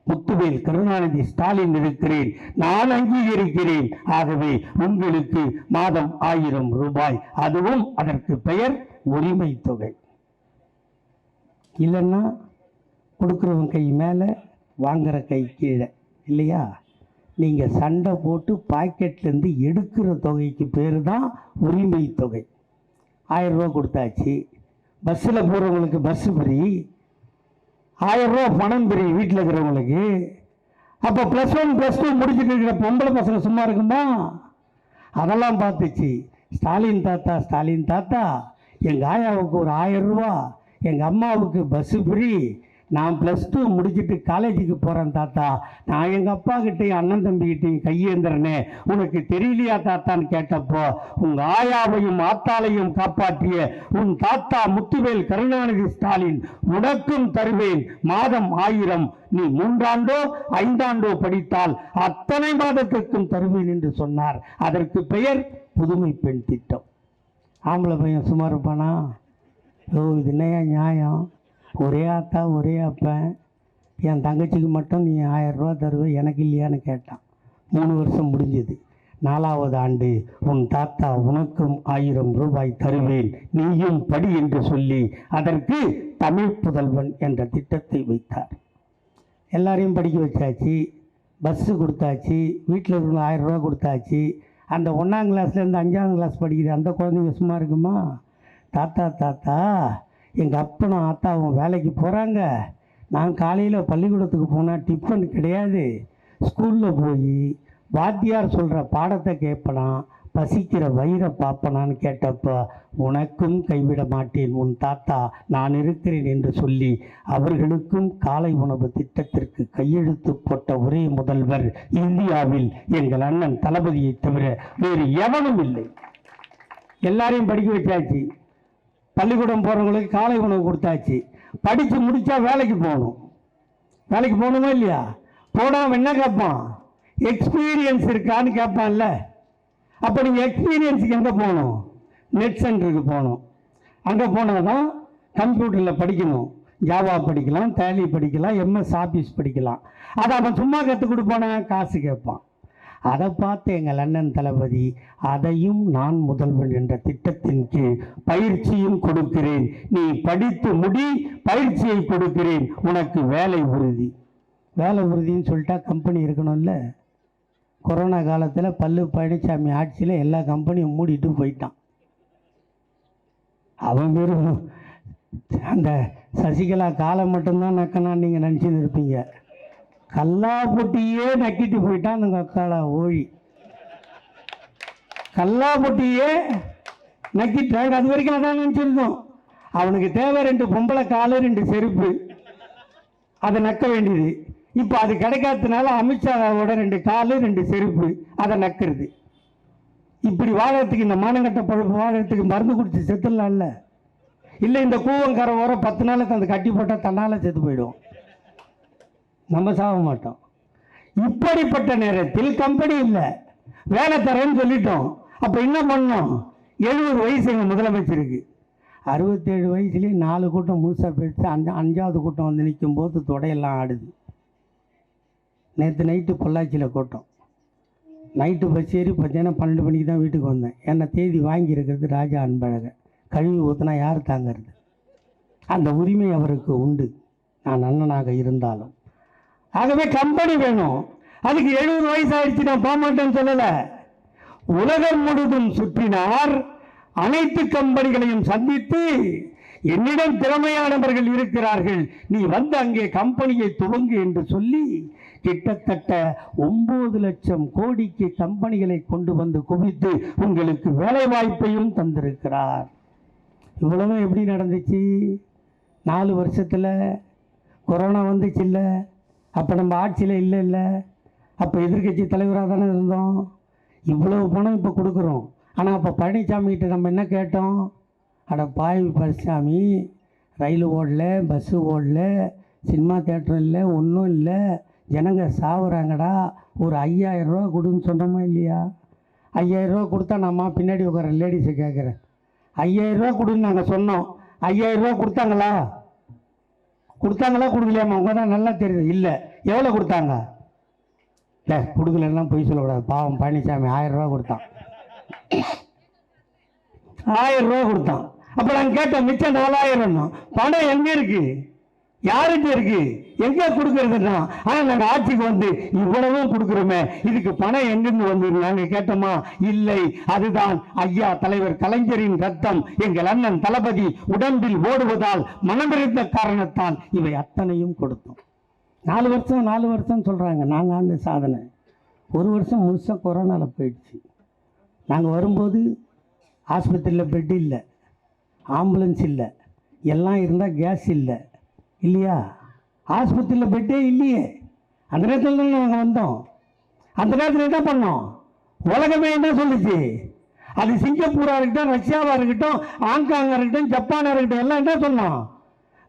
முத்துவேல் கருணாநிதி ஸ்டாலின் இருக்கிறேன், நான் அங்கீகரிக்கிறேன். ஆகவே உங்களுக்கு மாதம் 1000 ரூபாய், அதுவும் அதற்கு பெயர் உரிமை தொகை. இல்லைன்னா கொடுக்குறவன் கை மேலே, வாங்குற கை கீழே இல்லையா? நீங்கள் சண்டை போட்டு பாக்கெட்லேருந்து எடுக்கிற தொகைக்கு பேர் தான் உரிமை தொகை. 1000 ரூபா கொடுத்தாச்சு. பஸ்ஸில் போகிறவங்களுக்கு பஸ்ஸு ஃப்ரீ, 1000 ரூபா பணம் ஃப்ரீ வீட்டில் இருக்கிறவங்களுக்கு. அப்போ +1 +2 முடிச்சுட்டு இருக்கிற பொம்பளை பசங்க சும்மா இருக்குமா? அதெல்லாம் பார்த்துச்சு. ஸ்டாலின் தாத்தா எங்கள் ஆயாவுக்கு ஒரு 1000 ரூபா, எங்கள் அம்மாவுக்கு பஸ்ஸு ஃப்ரீ, நான் +2 முடிச்சுட்டு காலேஜுக்கு போகிறேன் தாத்தா, நான் எங்கள் அப்பா கிட்டையும் அண்ணன் தம்பிக்கிட்டையும் கையேந்திரனே, உனக்கு தெரியலையா தாத்தான்னு கேட்டப்போ, உங்கள் ஆயாவையும் ஆத்தாளையும் காப்பாற்றிய உன் தாத்தா முத்துவேல் கருணாநிதி ஸ்டாலின் உனக்கும் தருவேன் மாதம் 1000, நீ 3 ஆண்டோ 5 ஆண்டோ படித்தால் அத்தனை மாதத்திற்கும் தருவேன் என்று சொன்னார். அதற்கு பெயர் புதுமை பெண் திட்டம். ஆம்பளை பையன் சும்மா இருப்பானா? இது என்னையா நியாயம்? ஒரே ஆத்தா ஒரே அப்பன், என் தங்கச்சிக்கு மட்டும் நீ 1000 ரூபா தருவே, எனக்கு இல்லையான்னு கேட்டான். 3 வருஷம் முடிஞ்சது. 4வது ஆண்டு உன் தாத்தா உனக்கும் 1000 ரூபாய் தருவேன், நீயும் படி என்று சொல்லி அதற்கு தமிழ் புதல்வன் என்ற திட்டத்தை வைத்தார். எல்லாரையும் படிக்க வச்சாச்சு, பஸ்ஸு கொடுத்தாச்சு, வீட்டில் இருக்கிற 1000 ரூபா கொடுத்தாச்சு. அந்த 1ஆம் கிளாஸ்லேருந்து 5ஆம் கிளாஸ் படிக்கிற அந்த குழந்தைங்க சும்மா இருக்குமா? தாத்தா எங்கள் அப்பனும் ஆத்தாவும் வேலைக்கு போகிறாங்க, நான் காலையில் பள்ளிக்கூடத்துக்கு போனால் டிஃபன் கிடையாது, ஸ்கூலில் போய் வாத்தியார் சொல்கிற பாடத்தை கேட்பனா, பசிக்கிற வயிறை பார்ப்பனான்னு கேட்டப்போ, உனக்கும் கைவிட மாட்டேன் உன் தாத்தா நான் இருக்கிறேன் என்று சொல்லி அவர்களுக்கும் காலை உணவு திட்டத்திற்கு கையெழுத்து போட்ட ஒரே முதல்வர் இந்தியாவில் எங்கள் அண்ணன் தளபதியை தவிர வேறு எவனும் இல்லை. எல்லாரையும் படிக்க வச்சாச்சு, பள்ளிக்கூடம் போகிறவங்களுக்கு காலை உணவு கொடுத்தாச்சு. படித்து முடித்தா வேலைக்கு போகணுமா இல்லையா? போடாமல் என்ன கேட்பான்? எக்ஸ்பீரியன்ஸ் இருக்கான்னு கேட்பான்ல. அப்போ நீங்கள் எக்ஸ்பீரியன்ஸுக்கு எங்கே போகணும்? நெட் சென்டருக்கு போகணும். அங்கே போனால் தான் கம்ப்யூட்டரில் படிக்கணும். ஜாவா படிக்கலாம், டேலி படிக்கலாம், MS ஆஃபீஸ் படிக்கலாம். அதை அவன் சும்மா கற்றுக் கொடுப்பானா? காசு கேட்பான். அதை பார்த்து எங்கள் அண்ணன் தளபதி அதையும் நான் முதல்வன் என்ற திட்டத்தின் கீழ் பயிற்சியும் கொடுக்கிறேன், நீ படித்து முடி, பயிற்சியை கொடுக்கிறேன், உனக்கு வேலை உறுதின்னு சொல்லிட்டா கம்பெனி இருக்கணும்ல. கொரோனா காலத்தில் பழனிசாமி ஆட்சியில் எல்லா கம்பெனியும் மூடிட்டு போயிட்டான். அவன் வெறும் அந்த சசிகலா காலம் மட்டும்தான் நக்கனான்னு நீங்கள் நினச்சின்னு இருப்பீங்க. கல்லாப்பொட்டியே நக்கிட்டு போயிட்டான் அந்த அக்காளா ஓழி. கல்லாப்பொட்டியே நக்கிட்டாங்க. அது வரைக்கும் அதான் நினச்சிருந்தோம். அவனுக்கு தேவை 2 பொம்பளை காலு 2 செருப்பு, அதை நக்க வேண்டியது. இப்போ அது கிடைக்காததுனால அமித்ஷாவோட 2 காலு 2 செருப்பு, அதை நக்கிறது. இப்படி வாழறதுக்கு, இந்த மானங்கட்ட பழப்பு வாழறதுக்கு மருந்து குடிச்சு செத்துடலாம்ல. இல்லை இந்த கூவங்கரை ஓரம் 10 நாளுக்கு அந்த கட்டி போட்டால் தன்னால் செத்து போயிடும், நம்ம சாக மாட்டோம். இப்படிப்பட்ட நேரத்தில் கம்பெனி இல்லை, வேலை தரேன்னு சொல்லிட்டோம். அப்போ என்ன பண்ணோம்? 70 வயசு எங்கள் முதலமைச்சருக்கு. 67 வயசுலேயே 4 கூட்டம் முழுசாக போயிடுச்சு. 5வது கூட்டம் வந்து நிற்கும் போது தொடையெல்லாம் ஆடுது. நேற்று நைட்டு பொள்ளாச்சியில் கூட்டம். நைட்டு பஸ் ஏறி பார்த்தீங்கன்னா 12 மணிக்கு தான் வீட்டுக்கு வந்தேன். ஏன்னா தேதி வாங்கியிருக்கிறது ராஜா அன்பழகன். கழுவி ஊற்றினா யார் தாங்கிறது? அந்த உரிமை அவருக்கு உண்டு, நான் அண்ணனாக இருந்தாலும். ஆகவே கம்பெனி வேணும். அதுக்கு 70 வயசு ஆயிடுச்சு, நான் போக மாட்டேன்னு சொல்லலை. உலகம் முழுதும் சுற்றினார், அனைத்து கம்பெனிகளையும் சந்தித்து என்னிடம் திறமையானவர்கள் இருக்கிறார்கள், நீ வந்து அங்கே கம்பெனியை துவங்கு என்று சொல்லி கிட்டத்தட்ட 9 லட்சம் கோடிக்கு கம்பெனிகளை கொண்டு வந்து குவித்து உங்களுக்கு வேலை வாய்ப்பையும் தந்திருக்கிறார். இவ்வளவு எப்படி நடந்துச்சு? 4 வருஷத்தில் கொரோனா வந்துச்சு இல்லை, அப்போ நம்ம ஆட்சியில் இல்லை, அப்போ எதிர்கட்சி தலைவராக தானே இருந்தோம். இவ்வளவு பணம் இப்போ கொடுக்குறோம். ஆனால் அப்போ பழனிசாமிகிட்ட நம்ம என்ன கேட்டோம்? அட பாய் பழனிசாமி, ரயில் ஓடல, பஸ்ஸு ஓடல, சினிமா தேட்டரும் இல்லை, ஒன்றும் இல்லை, ஜனங்க சாவுறாங்கடா, ஒரு 5000 ரூபா கொடுன்னு சொன்னோமா இல்லையா? 5000 ரூபா கொடுத்தா நம்ம பின்னாடி உட்கார லேடிஸை கேட்குறேன், 5000 ரூபா கொடுன்னு நாங்கள் சொன்னோம். 5000 ரூபா கொடுத்தாங்களா கொடுக்கலையாமா? உங்க தான் நல்லா தெரியுது. இல்லை, எவ்வளோ கொடுத்தாங்க? இல்லை, கொடுக்கலன்னா பொய் சொல்லக்கூடாது. பாவம் பழனிசாமி 1000 ரூபா கொடுத்தான். 1000 ரூபா கொடுத்தான். அப்போ நாங்கள் கேட்டோம், மிச்சம் 4000. பணம் எங்கே இருக்கு? யாருக்கு இருக்கு? எங்க கொடுக்கறதுன்னா, ஆனா நாங்க ஆட்சிக்கு வந்து இவ்வளவும் கொடுக்கிறோமே, இதுக்கு பணம் எங்கிருந்து வந்து நாங்க கேட்டோமா? இல்லை. அதுதான் ஐயா தலைவர் கலைஞரின் ரத்தம் எங்கள் அண்ணன் தளபதி உடம்பில் ஓடுவதால் மனமிருந்த காரணத்தால் இவை அத்தனையும் கொடுத்தோம். 4 வருஷம் சொல்றாங்க. 4 ஆண்டு சாதனை. 1 வருஷம் முழுசா கொரோனால போயிடுச்சு. நாங்கள் வரும்போது ஆஸ்பத்திரியில் பெட் இல்லை, ஆம்புலன்ஸ் இல்லை, எல்லாம் இருந்தால் கேஸ் இல்லை. இல்லையா? ஆஸ்பத்திரியில் பெட்டே இல்லையே. அந்த நேரத்தில் தான் நாங்கள் வந்தோம். அந்த நேரத்தில் என்ன பண்ணோம்? உலகமே என்ன சொல்லுச்சு? அது சிங்கப்பூராக இருக்கட்டும், ரஷ்யாவாக இருக்கட்டும், ஹாங்காங்காக இருக்கட்டும், ஜப்பானாக இருக்கட்டும், எல்லாம் என்ன சொன்னோம்?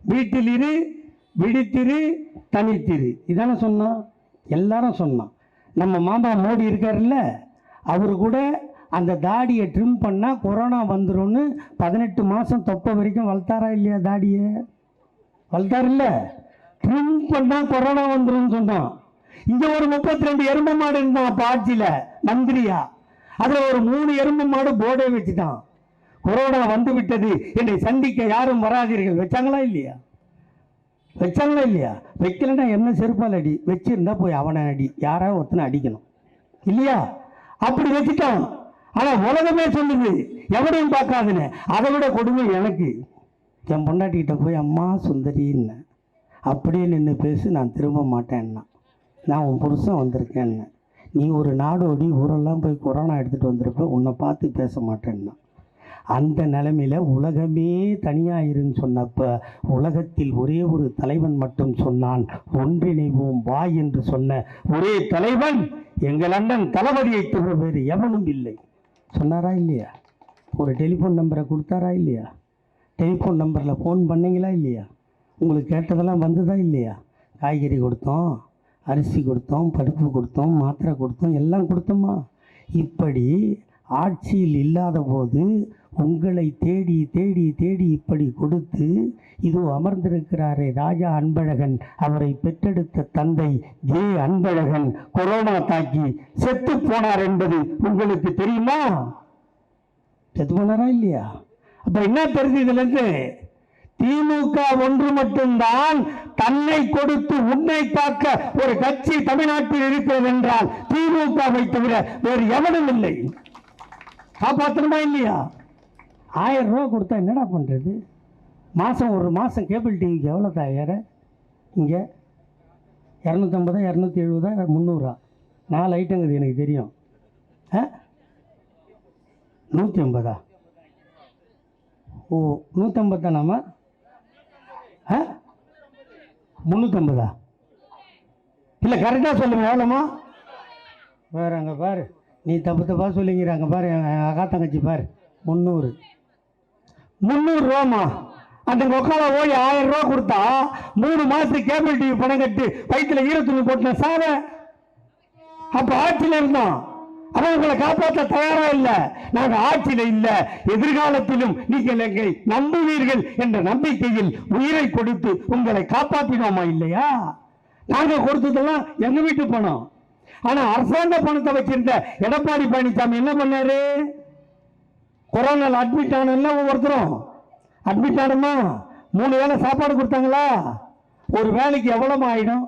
வீட்டில் இரு, விழித்திரு, தனித்திரு. இதானே சொன்னோம். எல்லாரும் சொன்னோம். நம்ம மாமா மோடி இருக்காருல்ல, அவரு கூட அந்த தாடியை ட்ரிம் பண்ணால் கொரோனா வந்துடும்னு 18 மாதம் தொப்பை வரைக்கும் வளர்த்தாரா இல்லையா? தாடியை வளர்த்தாரு இல்லை. ட்ரிம் பண்ணால் கொரோனா வந்துடும் சொன்னான். இங்கே ஒரு 32 எருமை மாடு இருந்தான் அப்போ ஆட்சியில் மந்திரியா. அதில் ஒரு 3 எருமை மாடு போர்டே வச்சுட்டான். கொரோனா வந்து விட்டது, என்னை சந்திக்க யாரும் வராதீர்கள். வச்சாங்களா இல்லையா? வச்சாங்களா இல்லையா? வைக்கலன்னா என்ன செருப்பால் அடி, வச்சிருந்தா போய் அவனை அடி, யாராவது ஒருத்தனை அடிக்கணும் இல்லையா? அப்படி வச்சுட்டான். ஆனால் உலகமே சொல்லுது எவனையும் பார்க்காதுன்னு. அதை விட கொடுமை எனக்கு. என் பொண்டாட்டிக்கிட்ட போய் அம்மா சுந்தரின்னு அப்படியே நின்று பேசு, நான் திரும்ப மாட்டேன்னா. நான் உன் புருஷன் வந்திருக்கேன்னு. நீ ஒரு நாடோடி ஊரெல்லாம் போய் கொரோனா எடுத்துகிட்டு வந்திருப்ப, உன்னை பார்த்து பேச மாட்டேன்னா. அந்த நிலைமையில் உலகமே தனியாக இருன்னு சொன்னப்போ உலகத்தில் ஒரே ஒரு தலைவன் மட்டும் சொன்னான், ஒன்றிணைவோம் வா என்று சொன்ன ஒரே தலைவன் எங்கள் அண்ணன் தளபதியை தவிர வேறு எவனும் இல்லை. சொன்னாரா இல்லையா? ஒரு டெலிஃபோன் நம்பரை கொடுத்தாரா இல்லையா? டெலிஃபோன் நம்பரில் ஃபோன் பண்ணிங்களா இல்லையா? உங்களுக்கு கேட்டதெல்லாம் வந்ததா இல்லையா? காய்கறி கொடுத்தோம், அரிசி கொடுத்தோம், பருப்பு கொடுத்தோம், மாத்திரை கொடுத்தோம், எல்லாம் கொடுத்தோமா? இப்படி ஆட்சியில் இல்லாத போது உங்களை தேடி தேடி தேடி இப்படி கொடுத்து, இதோ அமர்ந்திருக்கிறாரே ராஜா அன்பழகன், அவரை பெற்றெடுத்த தந்தை ஜே அன்பழகன் கொரோனா தாக்கி செத்து போனார் என்பது உங்களுக்கு தெரியுமா? செத்து போனாரா இல்லையா? அப்ப என்ன தெரியுது இதுல இருந்து? திமுக ஒன்று மட்டும்தான் தன்னை கொடுத்து உன்னை காக்க ஒரு கட்சி தமிழ்நாட்டில் இருக்கிறது என்றால் திமுகவை தவிர வேறு எவனும் இல்லை. காப்பாற்றணுமா இல்லையா? 1000 ரூபா கொடுத்தா என்னடா பண்ணுறது? ஒரு மாதம் கேபிள் டிவிக்கு எவ்வளோ தயார? இங்கே 250, 270, 300, 4 ஐட்டங்குது எனக்கு தெரியும். 150? ஓ, 150 தானாமா? 350? இல்லை, கரெக்டாக சொல்லுங்கள். எவ்வளோமா? வேறு அங்கே பாரு, நீ தப்பா சொல்லிங்கிறாங்க பாரு. எங்கள் அக்கா தங்கச்சி பாரு, 300 ரூபாமா. அந்த உட்கார போய் 1000 ரூபா கொடுத்தா 3 மாதத்துக்கு கேபிள் டிவி பணம் கட்டு வயிற்றுல ஈரத்துணி போட்ட சார. அப்போ ஆட்சியில் இருந்தோம். ஆனால் உங்களை காப்பாற்ற தயாரா இல்லை. நாங்கள் ஆட்சியில் இல்லை. எதிர்காலத்திலும் நீங்கள் எங்களை நம்புவீர்கள் என்ற நம்பிக்கையில் உயிரை கொடுத்து உங்களை காப்பாற்றினோமா இல்லையா? நாங்கள் கொடுத்ததெல்லாம் எங்க வீட்டு பணம். ஆனா அரசாங்க பணத்தை வச்சிருந்த எடப்பாடி பழனிசாமி என்ன பண்ணாரு? கொரோனால அட்மிட் ஆனல ஒவ்வொருத்தரும் அட்மிட் ஆனமா 3 வேளை சாப்பாடு கொடுத்தாங்களா? ஒரு வேலைக்கு எவ்வளவு ஆயிடும்?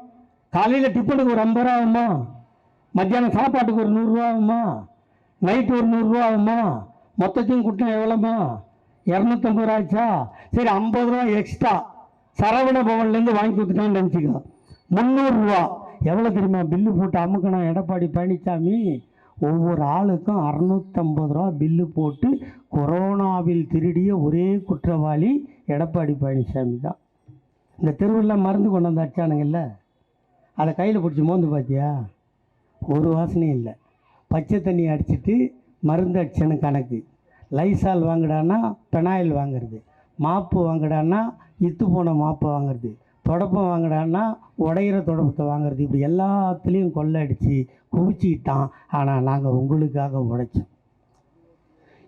காலையில் டிஃபனுக்கு ஒரு 50 ரூபா ஆகுமா? மத்தியானம் சாப்பாட்டுக்கு ஒரு 100 ரூபா ஆகுமா? நைட்டு ஒரு 100 ரூபா ஆகுமா? மொத்தத்தையும் கூட்டினா எவ்வளோமா? 250 ரூபா ஆச்சா? சரி, 50 ரூபா எக்ஸ்ட்ரா சரவண பவன்லேருந்து வாங்கி கொடுத்துட்டான்னு நினச்சிக்கோ. 300 ரூபா. எவ்வளோ தெரியுமா பில்லு போட்டு அமுக்கணும் எடப்பாடி பழனிசாமி? ஒவ்வொரு ஆளுக்கும் 650 ரூபா பில்லு போட்டு கொரோனாவில் திருடிய ஒரே குற்றவாளி எடப்பாடி பழனிசாமி தான். இந்த தெருவில் மருந்து கொண்டு வந்து அடிச்சானுங்கல்ல, அதை கையில் பிடிச்சி மோந்து பார்த்தியா? ஒரு வாசனையும் இல்லை. பச்சை தண்ணி அடிச்சுட்டு மருந்து அடிச்சனு கணக்கு. லைசால் வாங்குடான்னா பெனாயில் வாங்குறது, மாப்பு வாங்குடான்னா இத்து போன மாப்பை வாங்குறது, தொடப்பம் வாங்குடான்னா உடையிற தொடப்பத்தை வாங்குறது. இப்படி எல்லாத்துலேயும் கொள்ளை அடித்து குவிச்சிக்கிட்டான். ஆனால் நாங்கள் உங்களுக்காக உடைச்சோம்.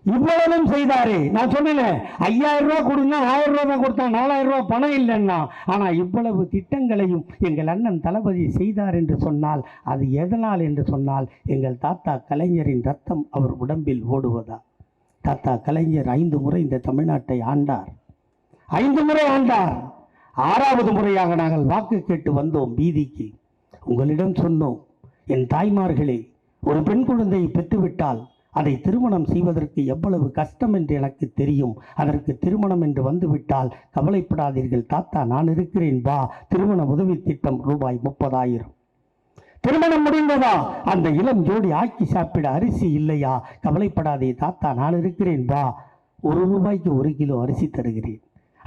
இவ்வளவும் செய்தாரு. நான் சொன்னேன் 5000 ரூபா கொடுங்க, 1000 ரூபா தான் கொடுத்தான், 4000 ரூபா பணம் இல்லைன்னா. ஆனால் இவ்வளவு திட்டங்களையும் எங்கள் அண்ணன் தளபதி செய்தார் என்று சொன்னால் அது எதனால் என்று சொன்னால் எங்கள் தாத்தா கலைஞரின் ரத்தம் அவர் உடம்பில் ஓடுவதா. தாத்தா கலைஞர் 5 முறை இந்த தமிழ்நாட்டை ஆண்டார். 5 முறை ஆண்டார். 6வது முறையாக நாங்கள் வாக்கு கேட்டு வந்தோம் வீதிக்கு. உங்களிடம் சொன்னோம், என் தாய்மார்களே, ஒரு பெண் குழந்தையை பெற்றுவிட்டால் அதை திருமணம் செய்வதற்கு எவ்வளவு கஷ்டம் என்று எனக்கு தெரியும். அதற்கு திருமணம் என்று வந்துவிட்டால் கவலைப்படாதீர்கள் தாத்தா, நான் இருக்கிறேன், வா. திருமண உதவி திட்டம் ரூபாய் 30,000. திருமணம் முடிந்ததா? அந்த இளம் ஜோடி ஆக்கி சாப்பிட அரிசி இல்லையா? கவலைப்படாதே தாத்தா, நான் இருக்கிறேன், வா. 1 ரூபாய்க்கு 1 கிலோ அரிசி தருகிறேன்.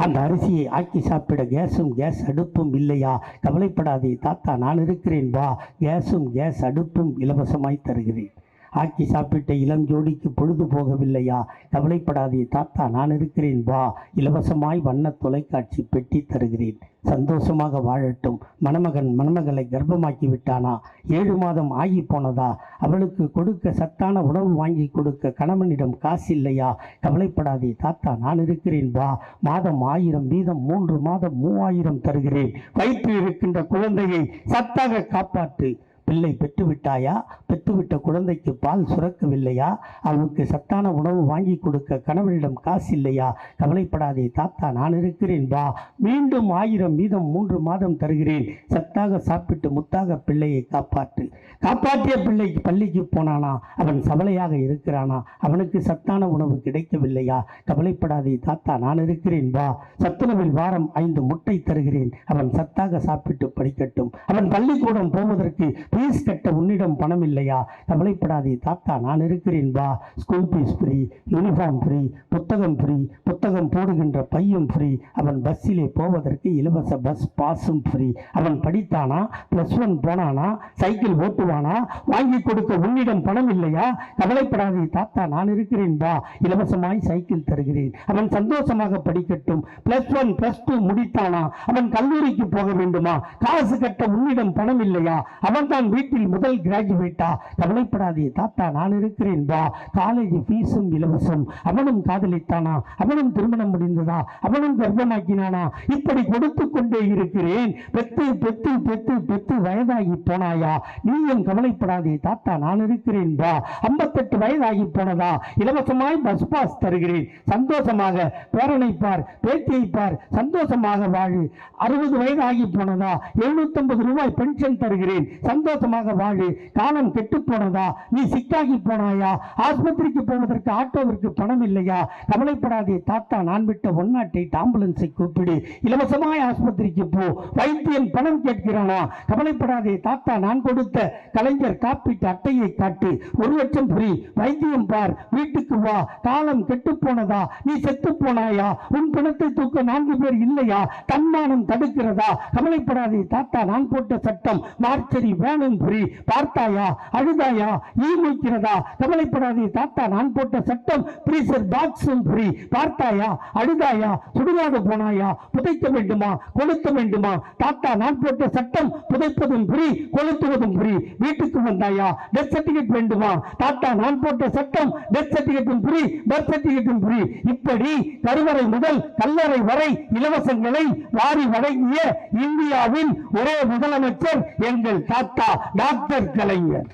அந்த அரிசியை ஆக்கி சாப்பிட கேஸ் அடுப்பும் இல்லையா? கவலைப்படாதே தாத்தா, நான் இருக்கிறேன், வா. கேஸ் அடுப்பும் இலவசமாய் தருகிறேன். ஆக்கி சாப்பிட்ட இளம் ஜோடிக்கு பொழுது போகவில்லையா? கவலைப்படாதே தாத்தா, நான் இருக்கிறேன், வா. இலவசமாய் வண்ண தொலைக்காட்சி பெட்டி தருகிறேன். சந்தோஷமாக வாழட்டும். மணமகன் மணமகளை கர்ப்பமாக்கி விட்டானா? 7 மாதம் ஆகி போனதா? அவளுக்கு கொடுக்க சத்தான உணவு வாங்கி கொடுக்க கணவனிடம் காசு இல்லையா? கவலைப்படாதே தாத்தா, நான் இருக்கிறேன், வா. மாதம் 1000 வீதம் 3 மாதம் 3000 தருகிறேன். வயிற்றில் இருக்கின்ற குழந்தையை சத்தாக காப்பாற்று. பிள்ளை பெற்றுவிட்டாயா? பெற்றுவிட்ட குழந்தைக்கு பால் சுரக்கவில்லையா? அவளுக்கு சத்தான உணவு வாங்கி கொடுக்க கணவனிடம் காசு இல்லையா? கவலைப்படாதே தாத்தா, நான் இருக்கிறேன், வா. மீண்டும் 1000 வீதம் 3 மாதம் தருகிறேன். சத்தாக சாப்பிட்டு முத்தாக பிள்ளையை காப்பாற்று. காப்பாற்றிய பிள்ளைக்கு பள்ளிக்கு போனானா? அவன் சபலையாக இருக்கிறானா? அவனுக்கு சத்தான உணவு கிடைக்கவில்லையா? கவலைப்படாதே தாத்தா, நான் இருக்கிறேன், வா. சத்துணவில் வாரம் 5 முட்டை தருகிறேன். அவன் சத்தாக சாப்பிட்டு படிக்கட்டும். அவன் பள்ளிக்கூடம் போவதற்கு ஃபீஸ் கட்ட உன்னிடம் பணம் இல்லையா? கவலைப்படாதே தாத்தா, நான் இருக்கிறேன், வா. School fees free, uniform free, புத்தகம் ஃப்ரீ, புத்தகம் போடுகின்ற பையும் ஃப்ரீ. அவன் பஸ்ஸிலே போவதற்கு இலவச பஸ் பாஸும் ஃப்ரீ. அவன் படித்தானா? +1 போனானா? சைக்கிள் ஓட்டுவானா? வாங்கி கொடுக்க உன்னிடம் பணம் இல்லையா? கவலைப்படாதே தாத்தா, நான் இருக்கிறேன், வா. இலவசமாய் சைக்கிள் தருகிறேன். அவன் சந்தோஷமாக படிக்கட்டும். +1 +2 முடித்தானா? அவன் கல்லூரிக்கு போக வேண்டுமா? காசு கட்ட உன்னிடம் பணம் இல்லையா? அவன் தான் வீட்டில் முதல் கிராஜுவேட்டா? கவலைப்படாதே தாத்தா, நான் இருக்கிறேன், வா. காலேஜ் ஃபீஸும் இலவசம். அவனும் காதலித்தானா? அவனும் திருமணம் முடிந்ததா? அவனும் கர்ப்பமாக்கினானா? இப்படி கொடுத்து கொண்டே இருக்கிறேன். பெத்து பெத்து பெத்து பெத்து வயதாகி போனாயா? நீயும் கவலைப்படாதே தாத்தா, நான் இருக்கிறேன், வா. 58 வயதாகி போனதா? இலவசமாய் பஸ் பாஸ் தருகிறேன். சந்தோஷமாக பேரனை பார், பேத்தியை பார், சந்தோஷமாக வாழு. 60 வயதாகி போனதா? 750 ரூபாய் பென்ஷன் தருகிறேன். சந்தோஷமாக வாழு. காலம் கெட்டு போனதா? நீ சிக்காகி போனாயா? ஆஸ்பத்திரிக்கு போவதற்கு ஆட்டோவிற்கு பணம் இல்லையா? கவலைப்படாதே தாத்தா, நான் விட்ட 108 ஆம்புலன்ஸை கூப்பிடு. இலவசமாய் ஆஸ்பத்திரிக்கு போ. வைத்தியன் பணம் கேட்கிறானா? கவலைப்படாதே தாத்தா, நான் கொடுத்த கலைஞர் காப்பீட்டு அட்டையை காட்டு. 1 லட்சம் ஃப்ரீ. வைத்தியம் பார், வீட்டுக்கு வா. காலம் கெட்டு போனதா? நீ செத்து போனாயா? உன் பிணத்தை தூக்க 4 பேர் இல்லையா? தன்மானம் தடுக்கிறதா? கவலைப்படாதே தாத்தா, நான் போட்ட சட்டம் மார்ச்சரி வேணும் ஃப்ரீ. பார்த்தாயா? அழுதாயா? ஈமைக்கிறதா? கவலைப்படாதே தாத்தா, நான் போட்ட சட்டம் பிரீசர் பாக்ஸும் ஃப்ரீ. பார்த்தாயா? அழுதாயா? சுடுகாடு போனாயா? புதைக்க வேண்டுமா? கொளுத்த வேண்டுமா? தாத்தா, நான் போட்ட சட்டம் புதைப்பதும் ஃப்ரீ, கொளுத்துவதும் ஃப்ரீ. வீட்டுக்கு வந்தாயா? டெத் சர்டிபிகேட் வேண்டுமா? தாத்தா, நான் போட்ட சட்டம் டெத் சர்டிபிகேட்டும் ஃப்ரீ, பர்த் சர்டிபிகேட்டும் ஃப்ரீ. இப்படி கருவறை முதல் கல்லறை வரை இலவசங்களை வாரி வழங்கிய இந்தியாவின் ஒரே முதலமைச்சர் எங்கள் தாத்தா டாக்டர் கலைஞர்.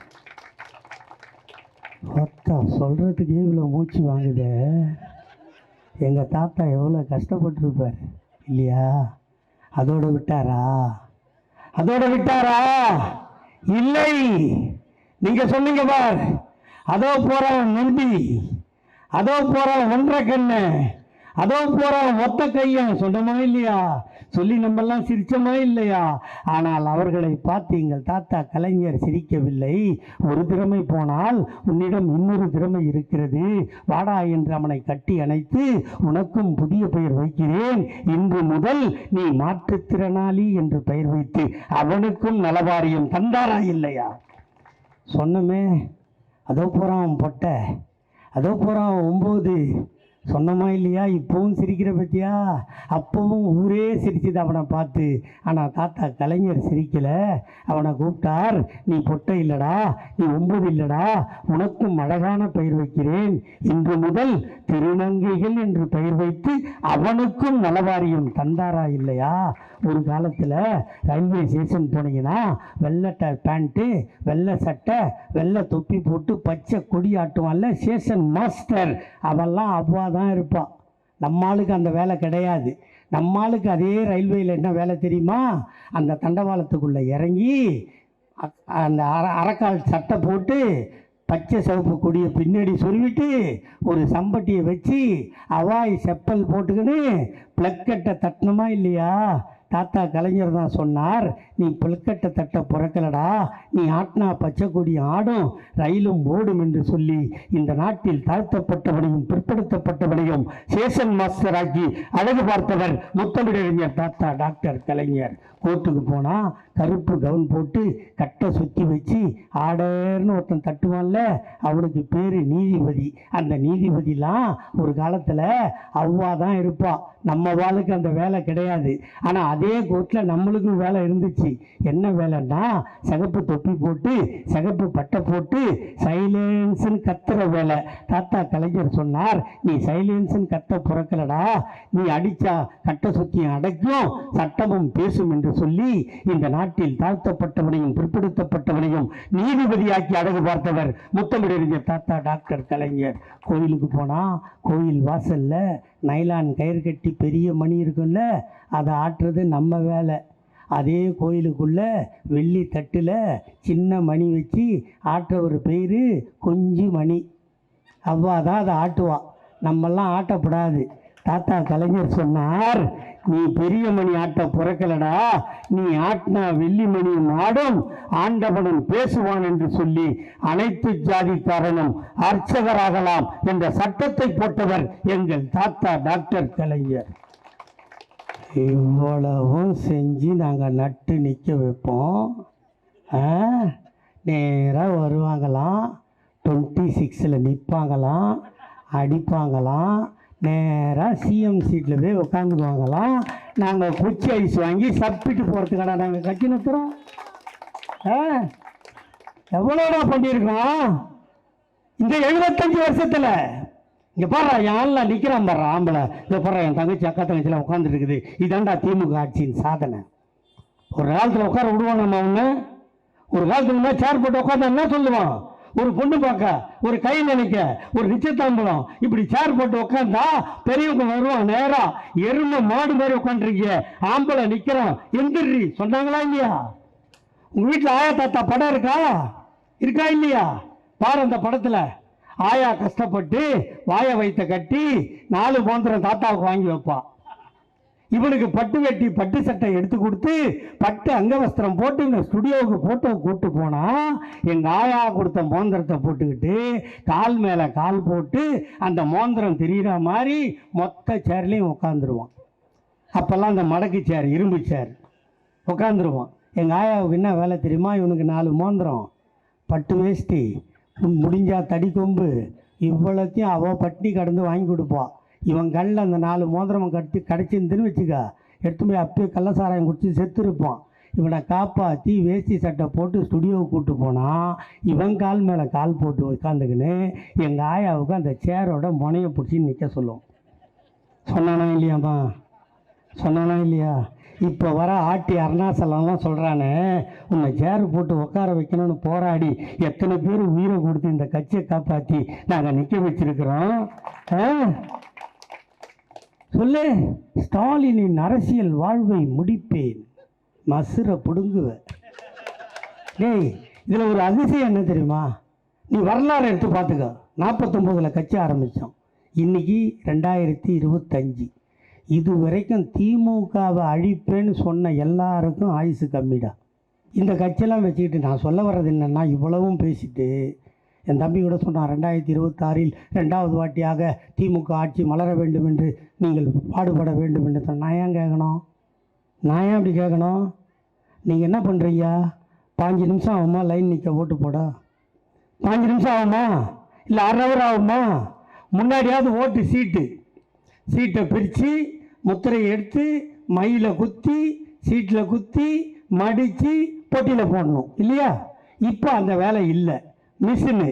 சொல்றதுக்கு இவ்வளோ மூச்சு வாங்குது. எங்க தாத்தா எவ்வளோ கஷ்டப்பட்டிருப்பார் இல்லையா? அதோட விட்டாரா? அதோட விட்டாரா? இல்லை. நீங்க சொன்னீங்க பார், அதோ போறான் நம்பி, அதோ போறான் 1.5 கண்ணு, அதோ போறான் ஒத்த கையன். சொன்னமா இல்லையா? சொல்லி நம்மெல்லாம் சிரிச்சமா இல்லையா? ஆனால் அவர்களை பார்த்து எங்கள் தாத்தா கலைஞர் சிரிக்கவில்லை. ஒரு திறமை போனால் உன்னிடம் இன்னொரு திறமை இருக்கிறது, வாடா என்று அவனை கட்டி அணைத்து, உனக்கும் புதிய பெயர் வைக்கிறேன், இன்று முதல் நீ மாற்றுத்திறனாளி என்று பெயர் வைத்து அவனுக்கும் நலவாரியம் தந்தாரா இல்லையா? சொன்னமே. அதோ போறான் பொட்டை, அதோ போறான் 9. சொன்னமா இல்லையா? இப்பவும் சிரிக்கிற பத்தியா? அப்பவும் ஊரே சிரிச்சுது அவனை பார்த்து. ஆனால் தாத்தா கலைஞர் சிரிக்கலை. அவனை கூப்பிட்டார், நீ பொட்டை இல்லடா, நீ 9 இல்லடா, உனக்கும் அழகான பெயர் வைக்கிறேன், இன்று முதல் திருநங்கைகள் என்று பெயர் வைத்து அவனுக்கும் நலவாரியம் தந்தாரா இல்லையா? ஒரு காலத்தில் ரயில்வே ஸ்டேஷன் போனீங்கன்னா வெள்ளை பேண்ட்டு, வெள்ளை சட்டை, வெள்ளை தொப்பி போட்டு பச்சை கொடி ஆட்டுவான்ல ஸ்டேஷன் மாஸ்டர், அவெல்லாம் அவ்வா தான் இருப்பான். நம்மளுக்கு அந்த வேலை கிடையாது. நம்மளுக்கு அதே ரயில்வேயில் என்ன வேலை தெரியுமா? அந்த தண்டவாளத்துக்குள்ளே இறங்கி அந்த அரைக்கால் சட்டை போட்டு பச்சை சிவப்பு கொடியை பின்னாடி சொல்லிவிட்டு ஒரு சம்பட்டியை வச்சு அவாய் செப்பல் போட்டுக்கின்னு பிளக்கட்டை தட்டணுமா இல்லையா? தாத்தா கலைஞர் தான் சொன்னார், நீ பிளக்கட்டை தட்ட பிறக்கலடா, நீ ஆட்டினா பச்சை கொடி ஆடும் ரயிலும் ஓடும் என்று சொல்லி இந்த நாட்டில் தாழ்த்தப்பட்டவனையும் பிற்படுத்தப்பட்டவனையும் சேஷன் மாஸ்டர் ஆக்கி அழகு பார்த்தவர் முத்தமிழறிஞர் தாத்தா டாக்டர் கலைஞர். கோர்ட்டுக்கு போனால் கருப்பு கவுன் போட்டு கட்டை சுற்றி வச்சு ஆடர்னு ஒருத்தன் தட்டுவான்ல, அவனுக்கு பேர் நீதிபதி. அந்த நீதிபதிலாம் ஒரு காலத்தில் அவ்வா தான் இருப்பான். நம்ம வாளுக்கு அந்த வேலை கிடையாது. ஆனால் அதே கோர்ட்டில் நம்மளுக்கும் வேலை இருந்துச்சு. என்ன வேலைன்னா சிகப்பு தொப்பி போட்டு சிகப்பு பட்டை போட்டு சைலன்ஸ்ன்னு கத்துற வேலை. தாத்தா கலைஞர் சொன்னார், நீ சைலன்ஸ்ன்னு கத்த பிறக்கலடா, நீ அடித்தா கட்டை சுற்றியும் அடைக்கும் சட்டமும் பேசும் என்று சொல்லி இந்த நாட்டில் தாழ்த்தப்பட்டவனையும் பிற்படுத்தப்பட்டவனையும் நீதிபதியாக்கி அழகு பார்த்தவர் முத்தமிழறிஞர் தாத்தா டாக்டர் கலைஞர். கோயிலுக்கு போனால் கோயில் வாசல்ல நைலான் கயிறு கட்டி பெரிய மணி இருக்குல்ல, அதை ஆட்டுறது நம்ம வேலை. அதே கோயிலுக்குள்ள வெள்ளி தட்டில் சின்ன மணி வச்சு ஆட்டுற ஒரு பேர் கொஞ்சி மணி. அவ்வா தான் அதை ஆட்டுவா, நம்மெல்லாம் ஆட்டப்படாது. தாத்தா கலைஞர் சொன்னார், நீ பெரிய மணி ஆட்ட பிறக்கலடா, நீ ஆட்டினா வெள்ளி மணியும் ஆடும் ஆண்டவனும் பேசுவான் என்று சொல்லி அனைத்து ஜாதிக்காரனும் அர்ச்சகராகலாம் என்ற சட்டத்தை போட்டவர் எங்கள் தாத்தா டாக்டர் கலைஞர். இவ்வளவும் செஞ்சு நாங்கள் நட்டு நிற்க வைப்போம். நேராக வருவாங்களாம், 26 நிற்பாங்களாம், அடிப்பாங்களாம், நேராக சிஎம் சீட்டில் போய் உட்காந்துக்குவாங்களாம். நாங்கள் குச்சி ஐஸ் வாங்கி சப்பிட்டு போகிறதுக்கான நாங்கள் கட்சி நிறுத்துகிறோம். எவ்வளோடா பண்ணியிருக்கோம் இந்த 75 வருஷத்தில். இங்கே பாரு, என் ஆளில் நிற்கிறான் பாரு ஆம்பளை, இங்கே பாரு என் தங்கச்சி அக்கா தங்கச்சியில் உட்காந்துட்டு இருக்குது. இதாண்டா திமுக ஆட்சியின் சாதனை. ஒரு காலத்தில் உட்கார விடுவான் நம்ம ஒன்று, ஒரு காலத்துக்கு முன்னாடி சேர் போட்டு உட்காந்து என்ன சொல்லுவான், ஒரு பொண்ணு பார்க்க, ஒரு கை நினைக்க, ஒரு நிச்சயதாம்பலம், இப்படி சேர் போட்டு உட்காந்தா பெரியவங்க வருவான். நேரா எருமை மாடு மாதிரி உட்காந்துருக்கீங்க, ஆம்பளை நிற்கிறான், எந்திரி சொன்னாங்களா இல்லையா? உங்கள் வீட்டில் ஆயா தாத்தா படம் இருக்கா இருக்கா இல்லையா? பாரு அந்த படத்தில் ஆயா கஷ்டப்பட்டு வாய வைத்த கட்டி 4 மோந்திரம் தாத்தாவுக்கு வாங்கி வைப்பான். இவனுக்கு பட்டு வெட்டி பட்டு சட்டை எடுத்து கொடுத்து பட்டு அங்கவஸ்திரம் போட்டு இந்த ஸ்டுடியோவுக்கு போட்டோ கூப்பிட்டு போனா எங்கள் ஆயா கொடுத்த மோந்திரத்தை போட்டுக்கிட்டு கால் மேலே கால் போட்டு அந்த மோந்திரம் தெரிகிற மாதிரி மொத்த சேர்லையும் உட்காந்துருவான். அப்போல்லாம் அந்த மடக்கு சேர், இரும்பு சேர் உட்காந்துருவான். எங்கள் ஆயாவுக்கு என்ன வேலை தெரியுமா? இவனுக்கு 4 மோந்திரம், பட்டு வேஷ்டி, முடிஞ்சா தடி கொம்பு, இவ்வளோத்தையும் அவள் பட்டினி கடந்து வாங்கி கொடுப்பாள். இவன் கல்லில் அந்த 4 மோதிரம் கடிச்சிருந்துன்னு வச்சுக்க, எடுத்து போய் அப்பயே கள்ளசாராயம் குடிச்சு செத்துருப்பான். இவனை காப்பாற்றி வேஷ்டி சட்டை போட்டு ஸ்டுடியோவுக்கு கூப்பிட்டு போனால் இவன் கால் மேலே கால் போட்டு உட்காந்துக்கின்னு எங்கள் ஆயாவுக்கு அந்த சேரோட முனையை பிடிச்சி நிற்க சொல்லும். சொன்னானா இல்லையாம்மா? சொன்னானா இல்லையா? இப்போ வர ஆட்டி அருணாசலம்லாம் சொல்கிறானே, உன்னை சேரு போட்டு உட்கார வைக்கணும்னு போராடி எத்தனை பேர் உயிரை கொடுத்து இந்த கட்சியை காப்பாற்றி நாங்கள் நிற்க வச்சிருக்கிறோம். சொல்லு, ஸ்டாலினின் அரசியல் வாழ்வை முடிப்பேன், மசுரை பிடுங்குவேன். டேய், இதில் ஒரு அதிசயம் என்ன தெரியுமா? நீ வரலாறு எடுத்து பார்த்துக்க. 49 கட்சி ஆரம்பித்தோம், இன்னைக்கு 2025. இது வரைக்கும் திமுகவை அழிப்பேன்னு சொன்ன எல்லாருக்கும் ஆயுசு கம்மிடா. இந்த கட்சியெல்லாம் வச்சுக்கிட்டு நான் சொல்ல வர்றது என்னென்னா, இவ்வளவும் பேசிட்டு என் தம்பி கூட சொன்னான், 2026 2வது வாட்டியாக திமுக ஆட்சி மலர வேண்டும் என்று நீங்கள் பாடுபட வேண்டும் என்று சொன்ன. நான் ஏன் கேட்கணும்? நான் ஏன் அப்படி கேட்கணும்? நீங்கள் என்ன பண்ணுறீங்க? 5 நிமிஷம் ஆகுமா லைன் நிற்க ஓட்டு போட? 5 நிமிஷம் ஆகுமா? இல்லை 1/2 ஹவர் ஆகுமா? முன்னாடியாவது ஓட்டு சீட்டை பிரித்து முத்திரையை எடுத்து மயில குத்தி சீட்டில் குத்தி மடித்து பொட்டியில் போடணும் இல்லையா? இப்போ அந்த வேலை இல்லை. மிஷினு